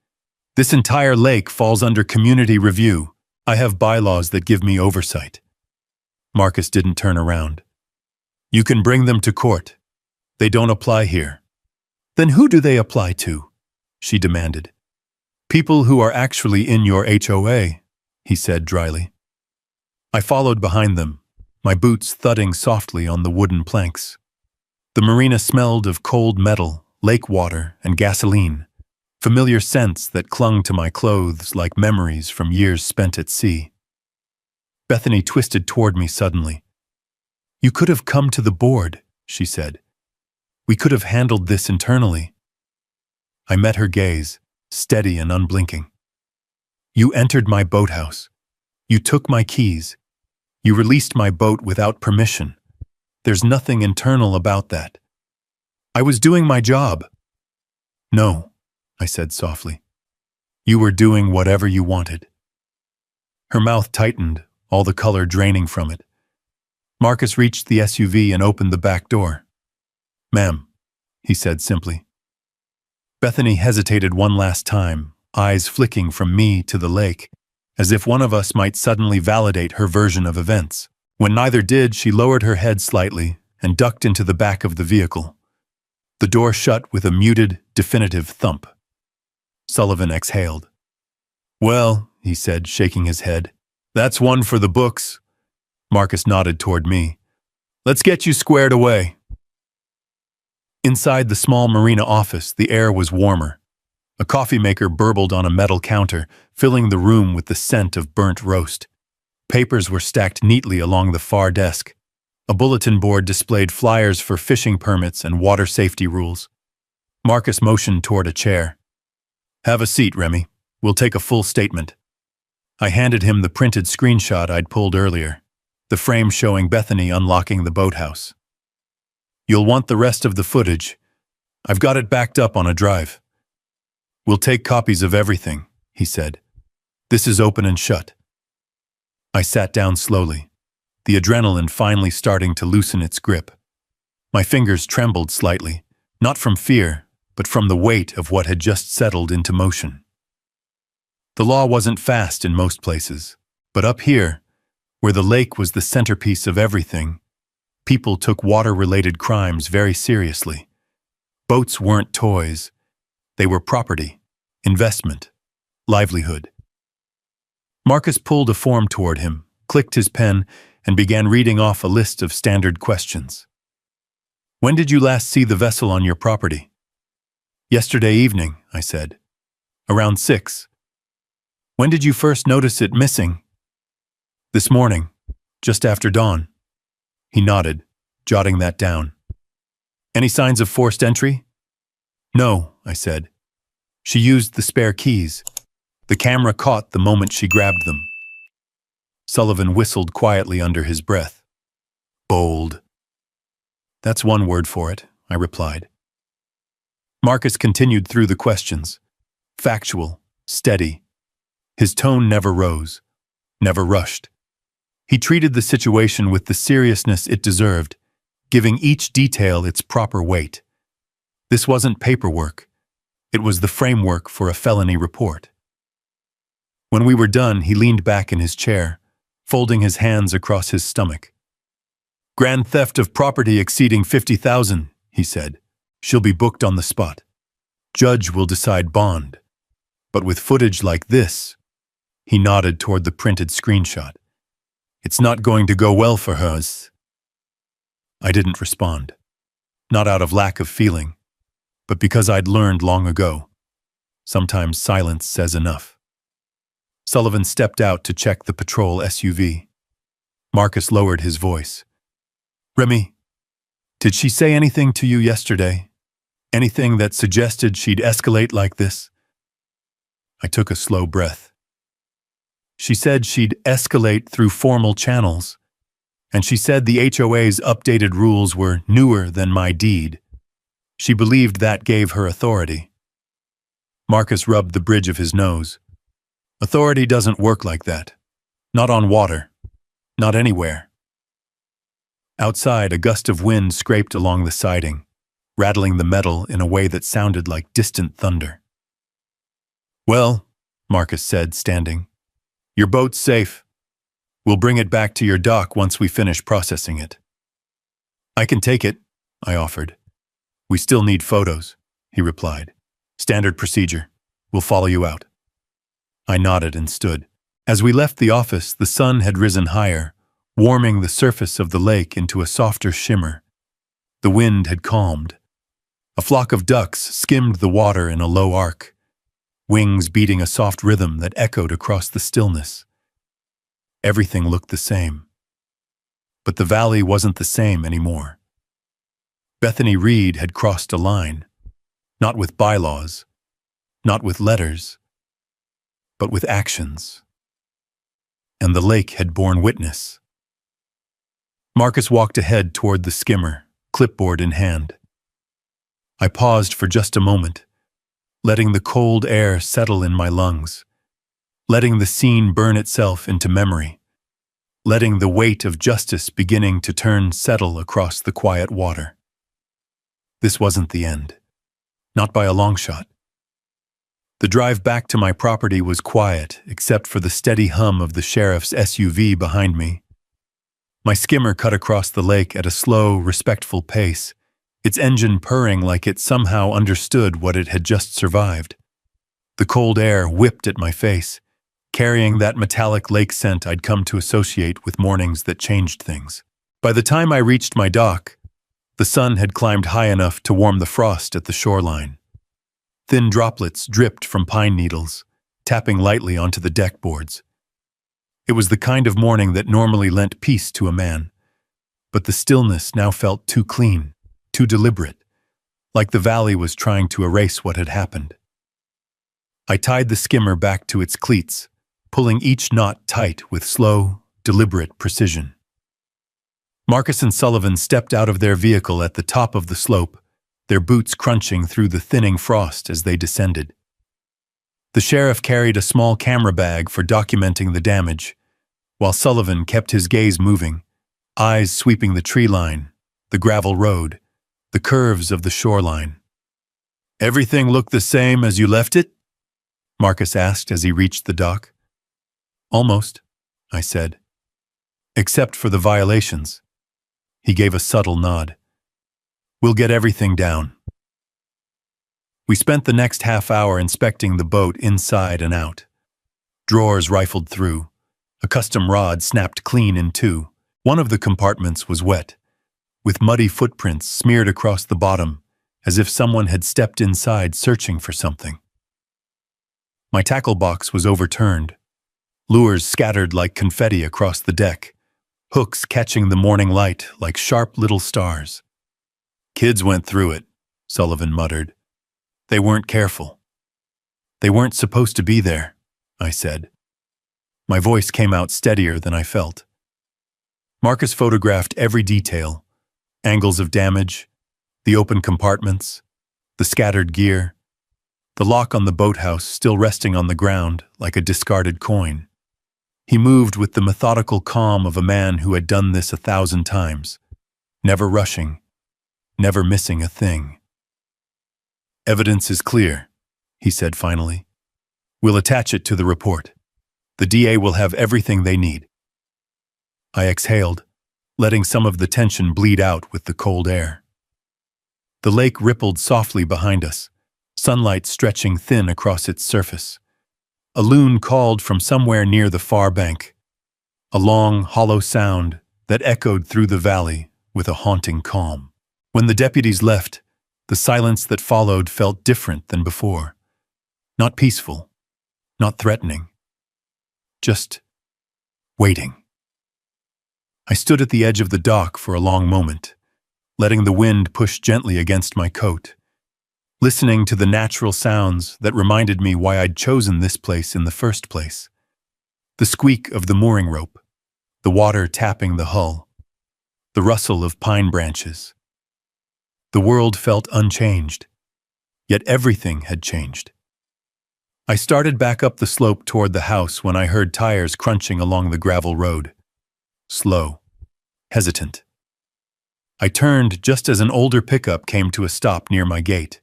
"This entire lake falls under community review. I have bylaws that give me oversight." Marcus didn't turn around. "You can bring them to court. They don't apply here." "Then who do they apply to?" she demanded. "People who are actually in your HOA," he said dryly. I followed behind them, my boots thudding softly on the wooden planks. The marina smelled of cold metal, lake water, and gasoline, familiar scents that clung to my clothes like memories from years spent at sea. Bethany twisted toward me suddenly. "You could have come to the board," she said. "We could have handled this internally." I met her gaze, steady and unblinking. "You entered my boathouse. You took my keys. You released my boat without permission. There's nothing internal about that. I was doing my job." "No," I said softly. "You were doing whatever you wanted." Her mouth tightened, all the color draining from it. Marcus reached the SUV and opened the back door. "Ma'am," he said simply. Bethany hesitated one last time, eyes flicking from me to the lake, as if one of us might suddenly validate her version of events. When neither did, she lowered her head slightly and ducked into the back of the vehicle. The door shut with a muted, definitive thump. Sullivan exhaled. "Well," he said, shaking his head, "that's one for the books." Marcus nodded toward me. "Let's get you squared away." Inside the small marina office, the air was warmer. A coffee maker burbled on a metal counter, filling the room with the scent of burnt roast. Papers were stacked neatly along the far desk. A bulletin board displayed flyers for fishing permits and water safety rules. Marcus motioned toward a chair. "Have a seat, Remy. We'll take a full statement." I handed him the printed screenshot I'd pulled earlier, the frame showing Bethany unlocking the boathouse. "You'll want the rest of the footage. I've got it backed up on a drive." "We'll take copies of everything," he said. "This is open and shut." I sat down slowly, the adrenaline finally starting to loosen its grip. My fingers trembled slightly, not from fear, but from the weight of what had just settled into motion. The law wasn't fast in most places, but up here, where the lake was the centerpiece of everything, people took water-related crimes very seriously. Boats weren't toys. They were property, investment, livelihood. Marcus pulled a form toward him, clicked his pen, and began reading off a list of standard questions. When did you last see the vessel on your property? Yesterday evening, I said. Around 6. When did you first notice it missing? This morning, just after dawn. He nodded, jotting that down. Any signs of forced entry? No, I said. She used the spare keys. The camera caught the moment she grabbed them. Sullivan whistled quietly under his breath. Bold. That's one word for it, I replied. Marcus continued through the questions. Factual, steady. His tone never rose, never rushed. He treated the situation with the seriousness it deserved, giving each detail its proper weight. This wasn't paperwork. It was the framework for a felony report. When we were done, he leaned back in his chair, folding his hands across his stomach. Grand theft of property exceeding 50,000, he said. She'll be booked on the spot. Judge will decide bond. But with footage like this, he nodded toward the printed screenshot. It's not going to go well for her. I didn't respond. Not out of lack of feeling, but because I'd learned long ago. Sometimes silence says enough. Sullivan stepped out to check the patrol SUV. Marcus lowered his voice. Remy, did she say anything to you yesterday? Anything that suggested she'd escalate like this? I took a slow breath. She said she'd escalate through formal channels, and she said the HOA's updated rules were newer than my deed. She believed that gave her authority. Marcus rubbed the bridge of his nose. Authority doesn't work like that. Not on water. Not anywhere. Outside, a gust of wind scraped along the siding, rattling the metal in a way that sounded like distant thunder. Well, Marcus said, standing, your boat's safe. We'll bring it back to your dock once we finish processing it. I can take it, I offered. We still need photos, he replied. Standard procedure. We'll follow you out. I nodded and stood. As we left the office, the sun had risen higher, warming the surface of the lake into a softer shimmer. The wind had calmed. A flock of ducks skimmed the water in a low arc, wings beating a soft rhythm that echoed across the stillness. Everything looked the same. But the valley wasn't the same anymore. Bethany Reed had crossed a line, not with bylaws, not with letters, but with actions. And the lake had borne witness. Marcus walked ahead toward the skimmer, clipboard in hand. I paused for just a moment, letting the cold air settle in my lungs, letting the scene burn itself into memory, letting the weight of justice beginning to settle across the quiet water. This wasn't the end. Not by a long shot. The drive back to my property was quiet, except for the steady hum of the sheriff's SUV behind me. My skimmer cut across the lake at a slow, respectful pace, its engine purring like it somehow understood what it had just survived. The cold air whipped at my face, carrying that metallic lake scent I'd come to associate with mornings that changed things. By the time I reached my dock, the sun had climbed high enough to warm the frost at the shoreline. Thin droplets dripped from pine needles, tapping lightly onto the deck boards. It was the kind of morning that normally lent peace to a man, but the stillness now felt too clean, too deliberate, like the valley was trying to erase what had happened. I tied the skimmer back to its cleats, pulling each knot tight with slow, deliberate precision. Marcus and Sullivan stepped out of their vehicle at the top of the slope, their boots crunching through the thinning frost as they descended. The sheriff carried a small camera bag for documenting the damage, while Sullivan kept his gaze moving, eyes sweeping the tree line, the gravel road, the curves of the shoreline. Everything looked the same as you left it? Marcus asked as he reached the dock. Almost, I said. Except for the violations. He gave a subtle nod. We'll get everything down. We spent the next half hour inspecting the boat inside and out. Drawers rifled through. A custom rod snapped clean in two. One of the compartments was wet, with muddy footprints smeared across the bottom, as if someone had stepped inside searching for something. My tackle box was overturned. Lures scattered like confetti across the deck, hooks catching the morning light like sharp little stars. Kids went through it, Sullivan muttered. They weren't careful. They weren't supposed to be there, I said. My voice came out steadier than I felt. Marcus photographed every detail, angles of damage, the open compartments, the scattered gear, the lock on the boathouse still resting on the ground like a discarded coin. He moved with the methodical calm of a man who had done this 1,000 times, never rushing, never missing a thing. Evidence is clear, he said finally. We'll attach it to the report. The DA will have everything they need. I exhaled, letting some of the tension bleed out with the cold air. The lake rippled softly behind us, sunlight stretching thin across its surface. A loon called from somewhere near the far bank, a long, hollow sound that echoed through the valley with a haunting calm. When the deputies left, the silence that followed felt different than before. Not peaceful, not threatening, just waiting. I stood at the edge of the dock for a long moment, letting the wind push gently against my coat, listening to the natural sounds that reminded me why I'd chosen this place in the first place. The squeak of the mooring rope, the water tapping the hull, the rustle of pine branches. The world felt unchanged, yet everything had changed. I started back up the slope toward the house when I heard tires crunching along the gravel road. Slow, hesitant. I turned just as an older pickup came to a stop near my gate.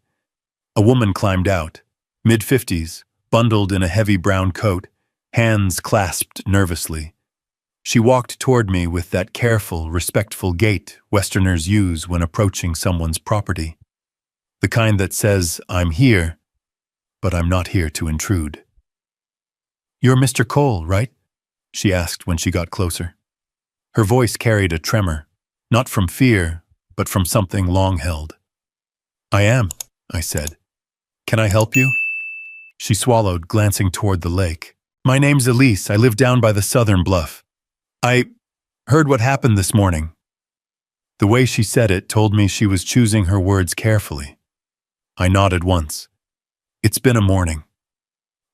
A woman climbed out, mid-50s, bundled in a heavy brown coat, hands clasped nervously. She walked toward me with that careful, respectful gait Westerners use when approaching someone's property. The kind that says, I'm here, but I'm not here to intrude. You're Mr. Cole, right? She asked when she got closer. Her voice carried a tremor, not from fear, but from something long held. I am, I said. Can I help you? She swallowed, glancing toward the lake. My name's Elise. I live down by the southern bluff. I heard what happened this morning. The way she said it told me she was choosing her words carefully. I nodded once. It's been a morning.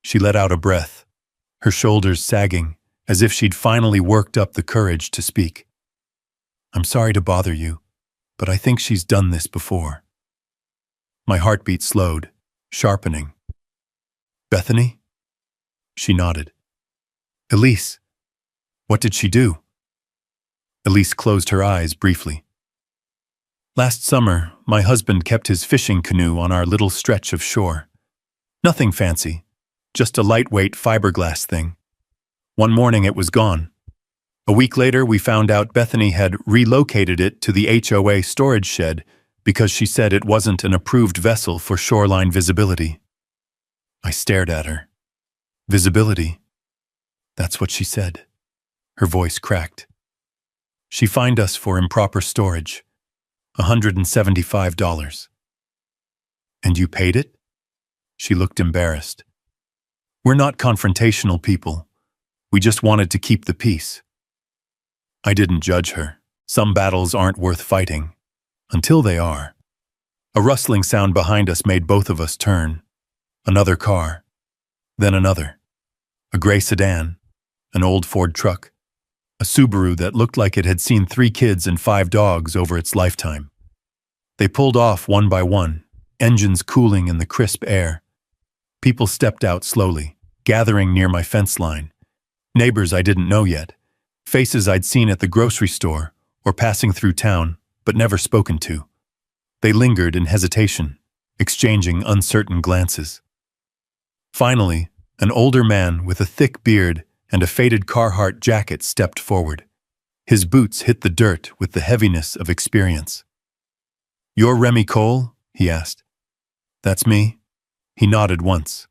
She let out a breath, her shoulders sagging, as if she'd finally worked up the courage to speak. I'm sorry to bother you, but I think she's done this before. My heartbeat slowed, sharpening. Bethany? She nodded. Elise. What did she do? Elise closed her eyes briefly. Last summer, my husband kept his fishing canoe on our little stretch of shore. Nothing fancy, just a lightweight fiberglass thing. One morning it was gone. A week later, we found out Bethany had relocated it to the HOA storage shed because she said it wasn't an approved vessel for shoreline visibility. I stared at her. Visibility. That's what she said. Her voice cracked. She fined us for improper storage. $175. And you paid it? She looked embarrassed. We're not confrontational people. We just wanted to keep the peace. I didn't judge her. Some battles aren't worth fighting. Until they are. A rustling sound behind us made both of us turn. Another car. Then another. A gray sedan. An old Ford truck. A Subaru that looked like it had seen 3 kids and 5 dogs over its lifetime. They pulled off one by one, engines cooling in the crisp air. People stepped out slowly, gathering near my fence line. Neighbors I didn't know yet. Faces I'd seen at the grocery store or passing through town, but never spoken to. They lingered in hesitation, exchanging uncertain glances. Finally, An older man with a thick beard and a faded Carhartt jacket stepped forward. His boots hit the dirt with the heaviness of experience. "You're Remy Cole?" he asked. "That's me." He nodded once.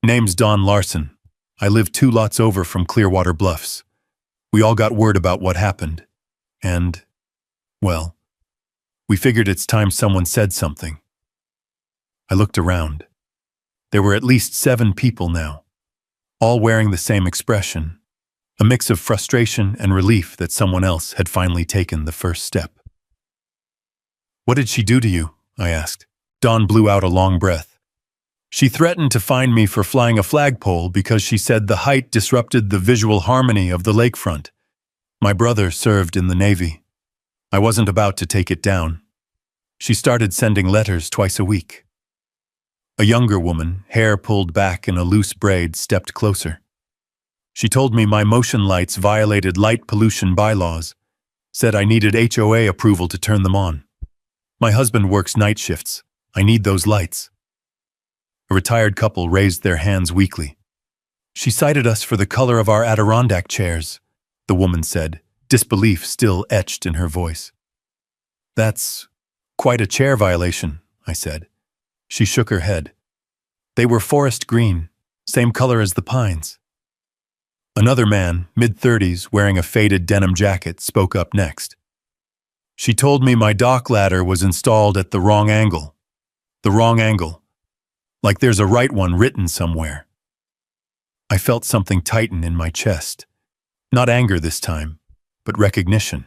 "Name's Don Larson. I live 2 lots over from Clearwater Bluffs. We all got word about what happened. And, well, we figured it's time someone said something." I looked around. There were at least 7 people now, all wearing the same expression, a mix of frustration and relief that someone else had finally taken the first step. "What did she do to you?" I asked. Dawn blew out a long breath. "She threatened to fine me for flying a flagpole because she said the height disrupted the visual harmony of the lakefront. My brother served in the Navy. I wasn't about to take it down. She started sending letters twice a week." A younger woman, hair pulled back in a loose braid, stepped closer. "She told me my motion lights violated light pollution bylaws, said I needed HOA approval to turn them on. My husband works night shifts. I need those lights." A retired couple raised their hands weakly. "She cited us for the color of our Adirondack chairs," the woman said, disbelief still etched in her voice. "That's quite a chair violation," I said. She shook her head. "They were forest green, same color as the pines." Another man, mid-30s, wearing a faded denim jacket, spoke up next. "She told me my dock ladder was installed at the wrong angle. The wrong angle. Like there's a right one written somewhere." I felt something tighten in my chest. Not anger this time, but recognition.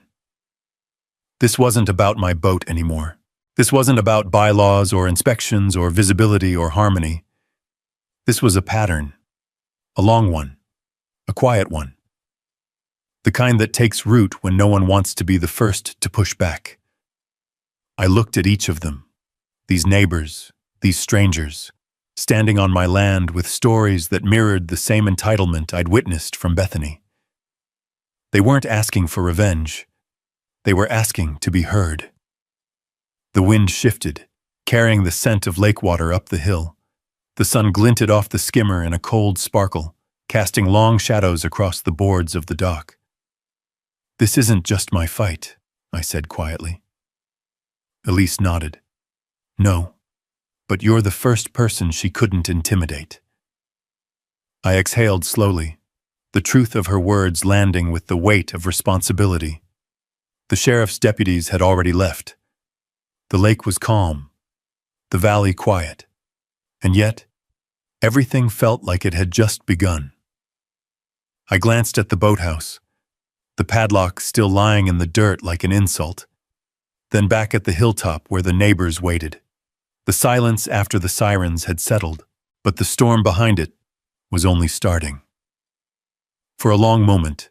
This wasn't about my boat anymore. This wasn't about bylaws or inspections or visibility or harmony. This was a pattern. A long one. A quiet one. The kind that takes root when no one wants to be the first to push back. I looked at each of them. These neighbors, these strangers, standing on my land with stories that mirrored the same entitlement I'd witnessed from Bethany. They weren't asking for revenge. They were asking to be heard. The wind shifted, carrying the scent of lake water up the hill. The sun glinted off the skimmer in a cold sparkle, casting long shadows across the boards of the dock. "This isn't just my fight," I said quietly. Elise nodded. "No, but you're the first person she couldn't intimidate." I exhaled slowly, the truth of her words landing with the weight of responsibility. The sheriff's deputies had already left. The lake was calm, the valley quiet, and yet everything felt like it had just begun. I glanced at the boathouse, the padlock still lying in the dirt like an insult, then back at the hilltop where the neighbors waited. The silence after the sirens had settled, but the storm behind it was only starting. For a long moment,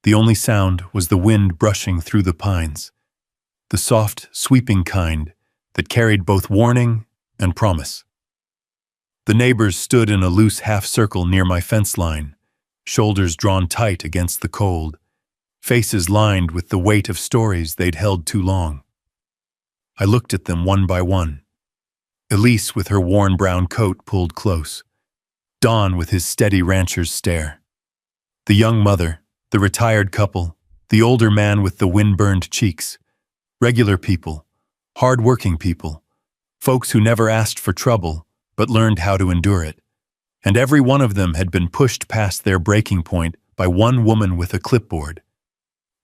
the only sound was the wind brushing through the pines, the soft, sweeping kind that carried both warning and promise. The neighbors stood in a loose half-circle near my fence line, shoulders drawn tight against the cold, faces lined with the weight of stories they'd held too long. I looked at them one by one. Elise with her worn brown coat pulled close. Don with his steady rancher's stare. The young mother, the retired couple, the older man with the wind-burned cheeks. Regular people, hard-working people, folks who never asked for trouble but learned how to endure it. And every one of them had been pushed past their breaking point by one woman with a clipboard.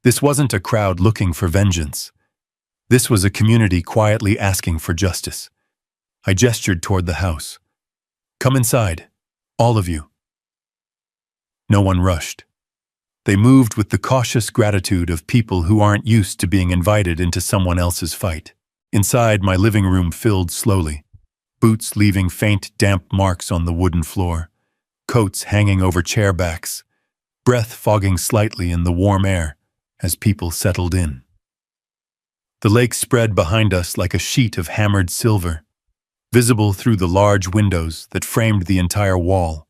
This wasn't a crowd looking for vengeance. This was a community quietly asking for justice. I gestured toward the house. "Come inside, all of you." No one rushed. They moved with the cautious gratitude of people who aren't used to being invited into someone else's fight. Inside, my living room filled slowly, boots leaving faint, damp marks on the wooden floor, coats hanging over chair backs, breath fogging slightly in the warm air as people settled in. The lake spread behind us like a sheet of hammered silver, visible through the large windows that framed the entire wall.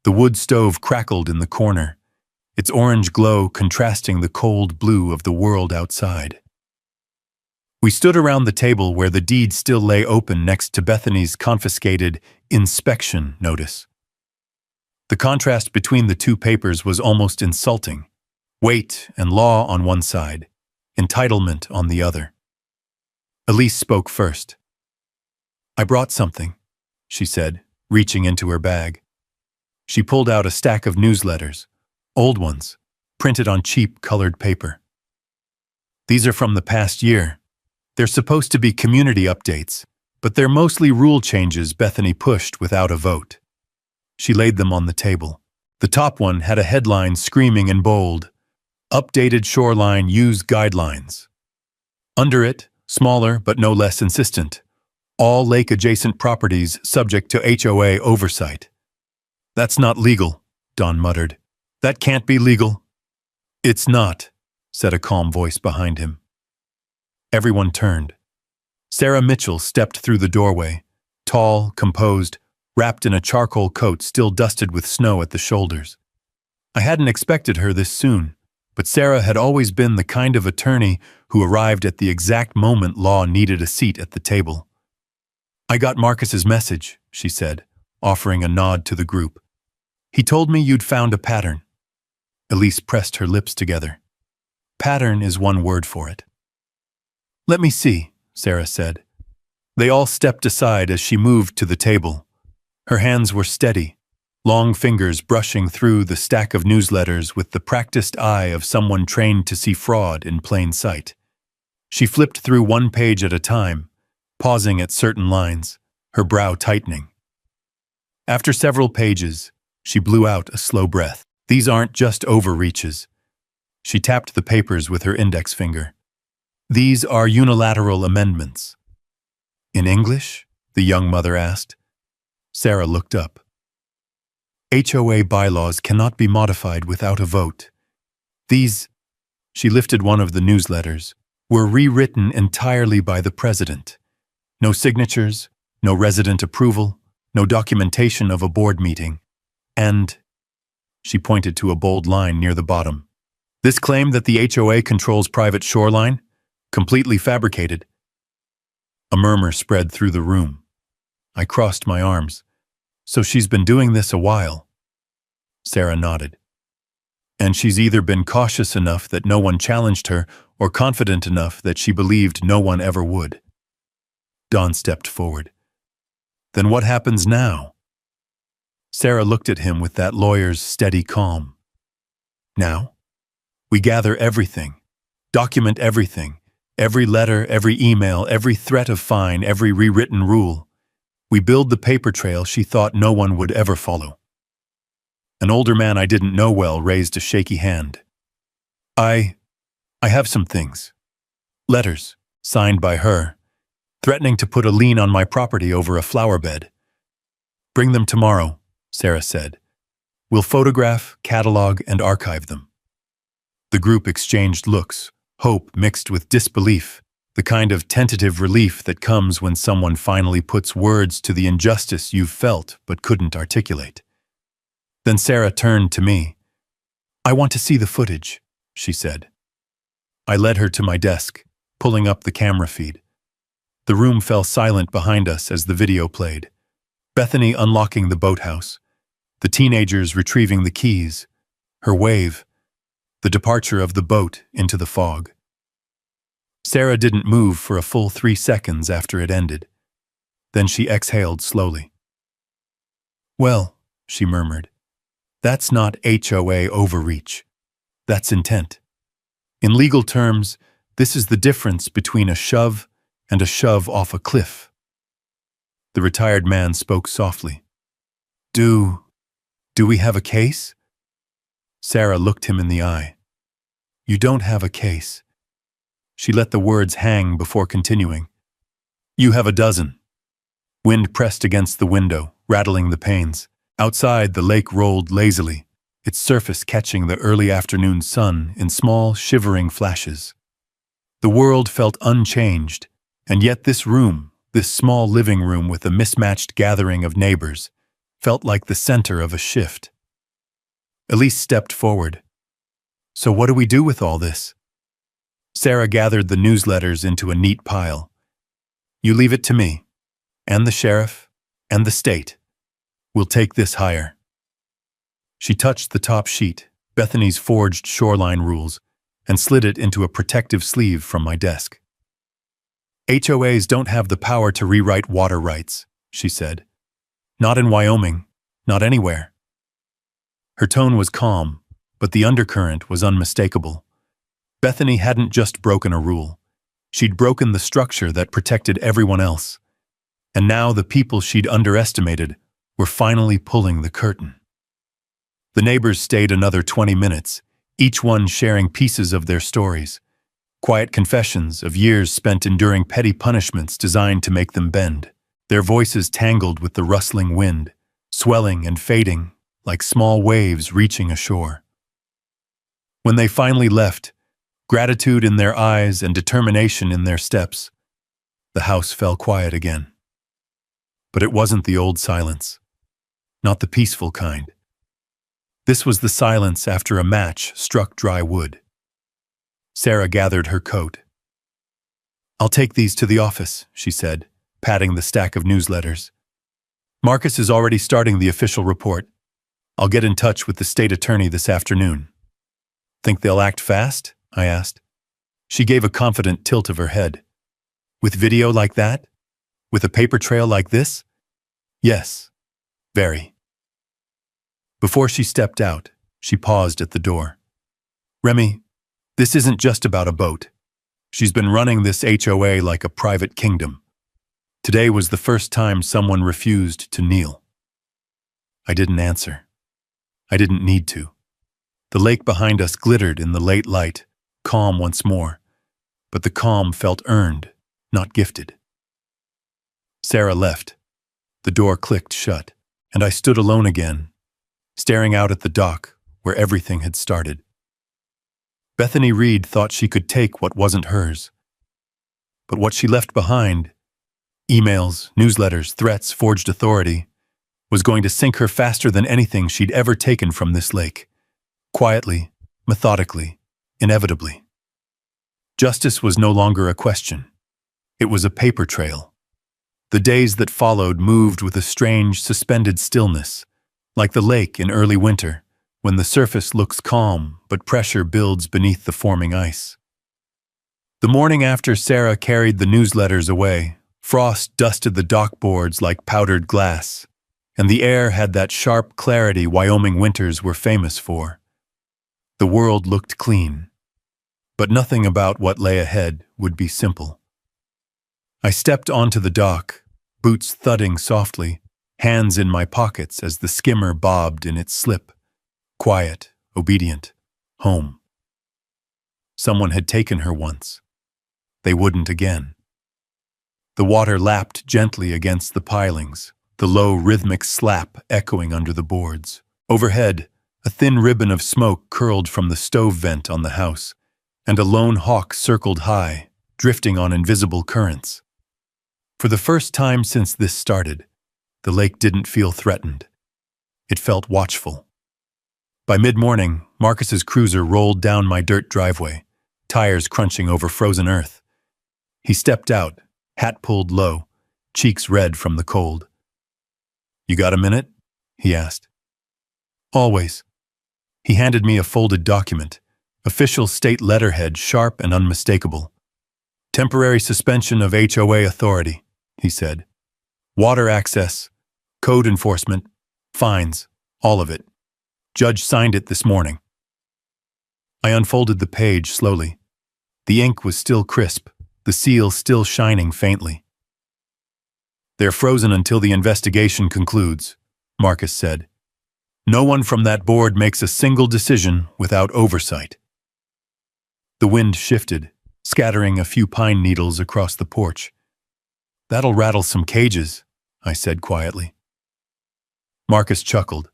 The wood stove crackled in the corner, its orange glow contrasting the cold blue of the world outside. We stood around the table where the deed still lay open next to Bethany's confiscated inspection notice. The contrast between the two papers was almost insulting. Weight and law on one side, entitlement on the other. Elise spoke first. "I brought something," she said, reaching into her bag. She pulled out a stack of newsletters, old ones, printed on cheap colored paper. "These are from the past year. They're supposed to be community updates, but they're mostly rule changes Bethany pushed without a vote." She laid them on the table. The top one had a headline screaming in bold, "Updated Shoreline Use Guidelines." Under it, smaller but no less insistent, "All lake-adjacent properties subject to HOA oversight." "That's not legal," Don muttered. "That can't be legal." "It's not," said a calm voice behind him. Everyone turned. Sarah Mitchell stepped through the doorway, tall, composed, wrapped in a charcoal coat still dusted with snow at the shoulders. I hadn't expected her this soon, but Sarah had always been the kind of attorney who arrived at the exact moment law needed a seat at the table. "I got Marcus's message," she said, offering a nod to the group. "He told me you'd found a pattern." Elise pressed her lips together. "Pattern is one word for it." "Let me see," Sarah said. They all stepped aside as she moved to the table. Her hands were steady, long fingers brushing through the stack of newsletters with the practiced eye of someone trained to see fraud in plain sight. She flipped through one page at a time, pausing at certain lines, her brow tightening. After several pages, she blew out a slow breath. "These aren't just overreaches." She tapped the papers with her index finger. "These are unilateral amendments." "In English?" the young mother asked. Sarah looked up. "HOA bylaws cannot be modified without a vote. These," she lifted one of the newsletters, "were rewritten entirely by the president. No signatures, no resident approval, no documentation of a board meeting. And," she pointed to a bold line near the bottom, "this claim that the HOA controls private shoreline? Completely fabricated." A murmur spread through the room. I crossed my arms. "So she's been doing this a while." Sarah nodded. "And she's either been cautious enough that no one challenged her, or confident enough that she believed no one ever would." Don stepped forward. "Then what happens now?" Sarah looked at him with that lawyer's steady calm. "Now? We gather everything, document everything, every letter, every email, every threat of fine, every rewritten rule. We build the paper trail she thought no one would ever follow." An older man I didn't know well raised a shaky hand. I have some things. Letters, signed by her, threatening to put a lien on my property over a flower bed." "Bring them tomorrow," Sarah said. "We'll photograph, catalog, and archive them." The group exchanged looks, hope mixed with disbelief, the kind of tentative relief that comes when someone finally puts words to the injustice you've felt but couldn't articulate. Then Sarah turned to me. "I want to see the footage," she said. I led her to my desk, pulling up the camera feed. The room fell silent behind us as the video played. Bethany unlocking the boathouse, the teenagers retrieving the keys, her wave, the departure of the boat into the fog. Sarah didn't move for a full 3 seconds after it ended. Then she exhaled slowly. "Well," she murmured, "that's not HOA overreach. That's intent. In legal terms, this is the difference between a shove and a shove off a cliff." The retired man spoke softly. Do we have a case?" Sarah looked him in the eye. "You don't have a case." She let the words hang before continuing. "You have a dozen." Wind pressed against the window, rattling the panes. Outside, the lake rolled lazily, its surface catching the early afternoon sun in small, shivering flashes. The world felt unchanged, and yet this room, this small living room with a mismatched gathering of neighbors, felt like the center of a shift. Elise stepped forward. "So what do we do with all this?" Sarah gathered the newsletters into a neat pile. "You leave it to me, and the sheriff, and the state. We'll take this higher." She touched the top sheet, Bethany's forged shoreline rules, and slid it into a protective sleeve from my desk. HOAs don't have the power to rewrite water rights, she said. Not in Wyoming, not anywhere. Her tone was calm, but the undercurrent was unmistakable. Bethany hadn't just broken a rule. She'd broken the structure that protected everyone else. And now the people she'd underestimated were finally pulling the curtain. The neighbors stayed another 20 minutes, each one sharing pieces of their stories. Quiet confessions of years spent enduring petty punishments designed to make them bend. Their voices tangled with the rustling wind, swelling and fading like small waves reaching ashore. When they finally left, gratitude in their eyes and determination in their steps, the house fell quiet again. But it wasn't the old silence, not the peaceful kind. This was the silence after a match struck dry wood. Sarah gathered her coat. "I'll take these to the office," she said, patting the stack of newsletters. "Marcus is already starting the official report. I'll get in touch with the state attorney this afternoon." "Think they'll act fast?" I asked. She gave a confident tilt of her head. "With video like that? With a paper trail like this?" "Yes, very." Before she stepped out, she paused at the door. "Remi, this isn't just about a boat. She's been running this HOA like a private kingdom. Today was the first time someone refused to kneel." I didn't answer. I didn't need to. The lake behind us glittered in the late light, calm once more, but the calm felt earned, not gifted. Sarah left. The door clicked shut, and I stood alone again, staring out at the dock where everything had started. Bethany Reed thought she could take what wasn't hers. But what she left behind, emails, newsletters, threats, forged authority, was going to sink her faster than anything she'd ever taken from this lake. Quietly, methodically, inevitably. Justice was no longer a question. It was a paper trail. The days that followed moved with a strange, suspended stillness, like the lake in early winter, when the surface looks calm but pressure builds beneath the forming ice. The morning after Sarah carried the newsletters away, frost dusted the dock boards like powdered glass, and the air had that sharp clarity Wyoming winters were famous for. The world looked clean, but nothing about what lay ahead would be simple. I stepped onto the dock, boots thudding softly, hands in my pockets as the skimmer bobbed in its slip. Quiet, obedient, home. Someone had taken her once. They wouldn't again. The water lapped gently against the pilings, the low rhythmic slap echoing under the boards. Overhead, a thin ribbon of smoke curled from the stove vent on the house, and a lone hawk circled high, drifting on invisible currents. For the first time since this started, the lake didn't feel threatened. It felt watchful. By mid-morning, Marcus's cruiser rolled down my dirt driveway, tires crunching over frozen earth. He stepped out, hat pulled low, cheeks red from the cold. "You got a minute?" he asked. "Always." He handed me a folded document, official state letterhead sharp and unmistakable. "Temporary suspension of HOA authority," he said. "Water access, code enforcement, fines, all of it. Judge signed it this morning." I unfolded the page slowly. The ink was still crisp, the seal still shining faintly. "They're frozen until the investigation concludes," Marcus said. "No one from that board makes a single decision without oversight." The wind shifted, scattering a few pine needles across the porch. "That'll rattle some cages," I said quietly. Marcus chuckled.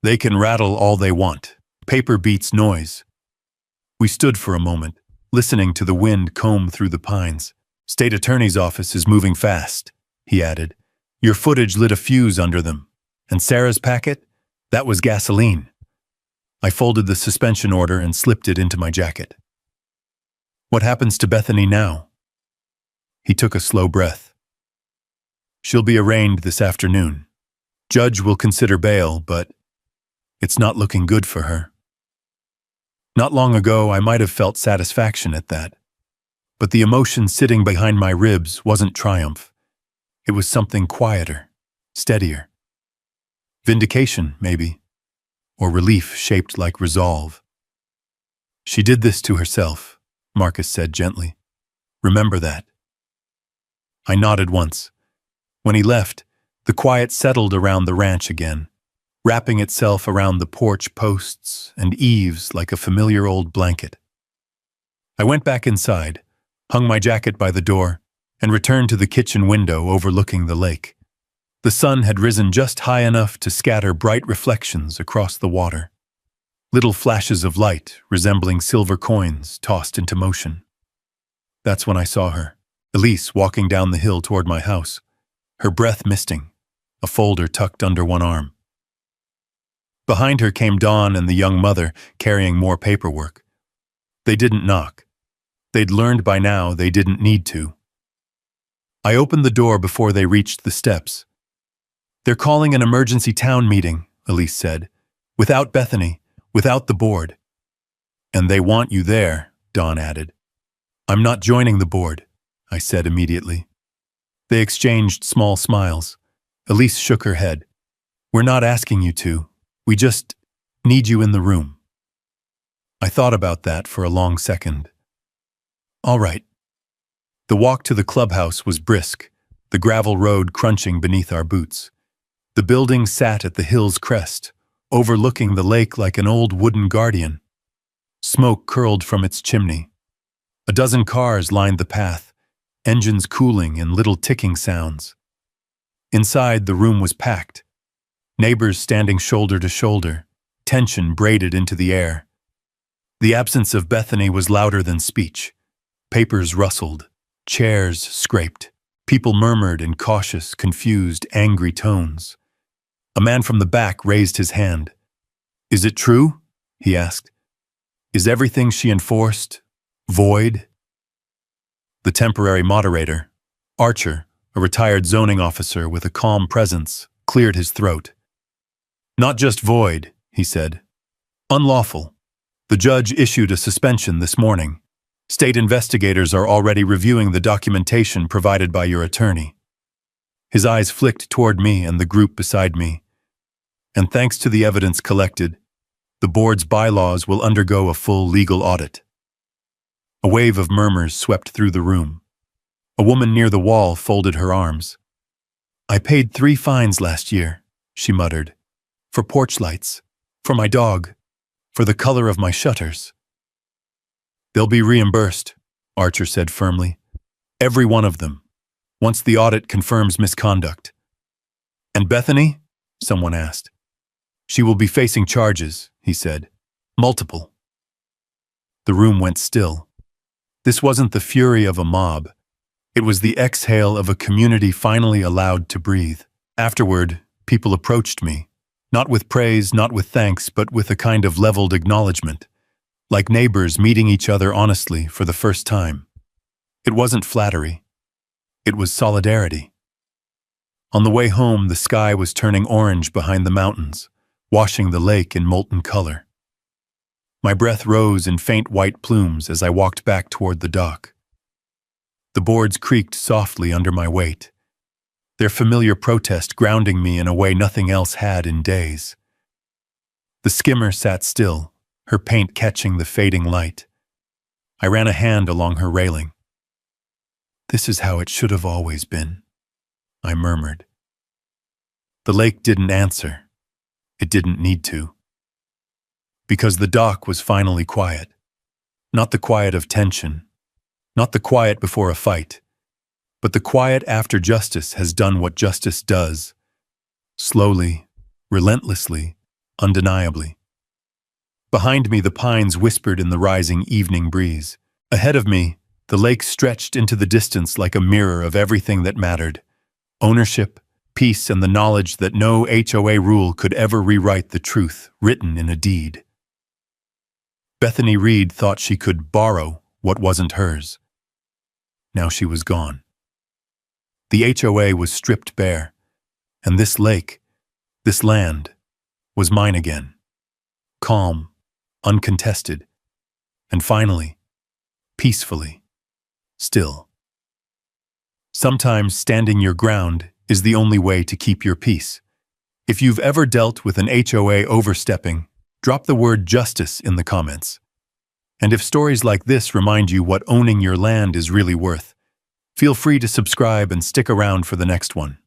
"They can rattle all they want. Paper beats noise." We stood for a moment, listening to the wind comb through the pines. "State attorney's office is moving fast," he added. "Your footage lit a fuse under them. And Sarah's packet? That was gasoline." I folded the suspension order and slipped it into my jacket. "What happens to Bethany now?" He took a slow breath. "She'll be arraigned this afternoon. Judge will consider bail, but It's not looking good for her. Not long ago, I might have felt satisfaction at that. But the emotion sitting behind my ribs wasn't triumph. It was something quieter, steadier. Vindication, maybe, or relief shaped like resolve. She did this to herself, Marcus said gently. Remember that. I nodded once. When he left, the quiet settled around the ranch again, wrapping itself around the porch posts and eaves like a familiar old blanket. I went back inside, hung my jacket by the door, and returned to the kitchen window overlooking the lake. The sun had risen just high enough to scatter bright reflections across the water. Little flashes of light resembling silver coins tossed into motion. That's when I saw her, Elise, walking down the hill toward my house, her breath misting, a folder tucked under one arm. Behind her came Dawn and the young mother, carrying more paperwork. They didn't knock. They'd learned by now they didn't need to. I opened the door before they reached the steps. They're calling an emergency town meeting, Elise said. Without Bethany, without the board. And they want you there, Dawn added. I'm not joining the board, I said immediately. They exchanged small smiles. Elise shook her head. We're not asking you to. We just need you in the room. I thought about that for a long second. All right. The walk to the clubhouse was brisk, the gravel road crunching beneath our boots. The building sat at the hill's crest, overlooking the lake like an old wooden guardian. Smoke curled from its chimney. A dozen cars lined the path, engines cooling and little ticking sounds. Inside, the room was packed. Neighbors standing shoulder to shoulder, tension braided into the air. The absence of Bethany was louder than speech. Papers rustled, chairs scraped. People murmured in cautious, confused, angry tones. A man from the back raised his hand. Is it true? He asked. Is everything she enforced void? The temporary moderator, Archer, a retired zoning officer with a calm presence, cleared his throat. Not just void, he said. Unlawful. The judge issued a suspension this morning. State investigators are already reviewing the documentation provided by your attorney. His eyes flicked toward me and the group beside me. And thanks to the evidence collected, the board's bylaws will undergo a full legal audit. A wave of murmurs swept through the room. A woman near the wall folded her arms. I paid 3 fines last year, she muttered. For porch lights, for my dog, for the color of my shutters. They'll be reimbursed, Archer said firmly. Every one of them, once the audit confirms misconduct. And Bethany? Someone asked. She will be facing charges, he said. Multiple. The room went still. This wasn't the fury of a mob. It was the exhale of a community finally allowed to breathe. Afterward, people approached me. Not with praise, not with thanks, but with a kind of leveled acknowledgement, like neighbors meeting each other honestly for the first time. It wasn't flattery. It was solidarity. On the way home, the sky was turning orange behind the mountains, washing the lake in molten color. My breath rose in faint white plumes as I walked back toward the dock. The boards creaked softly under my weight, their familiar protest grounding me in a way nothing else had in days. The skimmer sat still, her paint catching the fading light. I ran a hand along her railing. This is how it should have always been, I murmured. The lake didn't answer. It didn't need to. Because the dock was finally quiet. Not the quiet of tension, not the quiet before a fight, but the quiet after justice has done what justice does. Slowly, relentlessly, undeniably. Behind me, the pines whispered in the rising evening breeze. Ahead of me, the lake stretched into the distance like a mirror of everything that mattered. Ownership, peace, and the knowledge that no HOA rule could ever rewrite the truth written in a deed. Bethany Reed thought she could borrow what wasn't hers. Now she was gone. The HOA was stripped bare, and this lake, this land, was mine again. calm, uncontested, and finally, peacefully, still. Sometimes standing your ground is the only way to keep your peace. If you've ever dealt with an HOA overstepping, drop the word justice in the comments. And if stories like this remind you what owning your land is really worth, feel free to subscribe and stick around for the next one.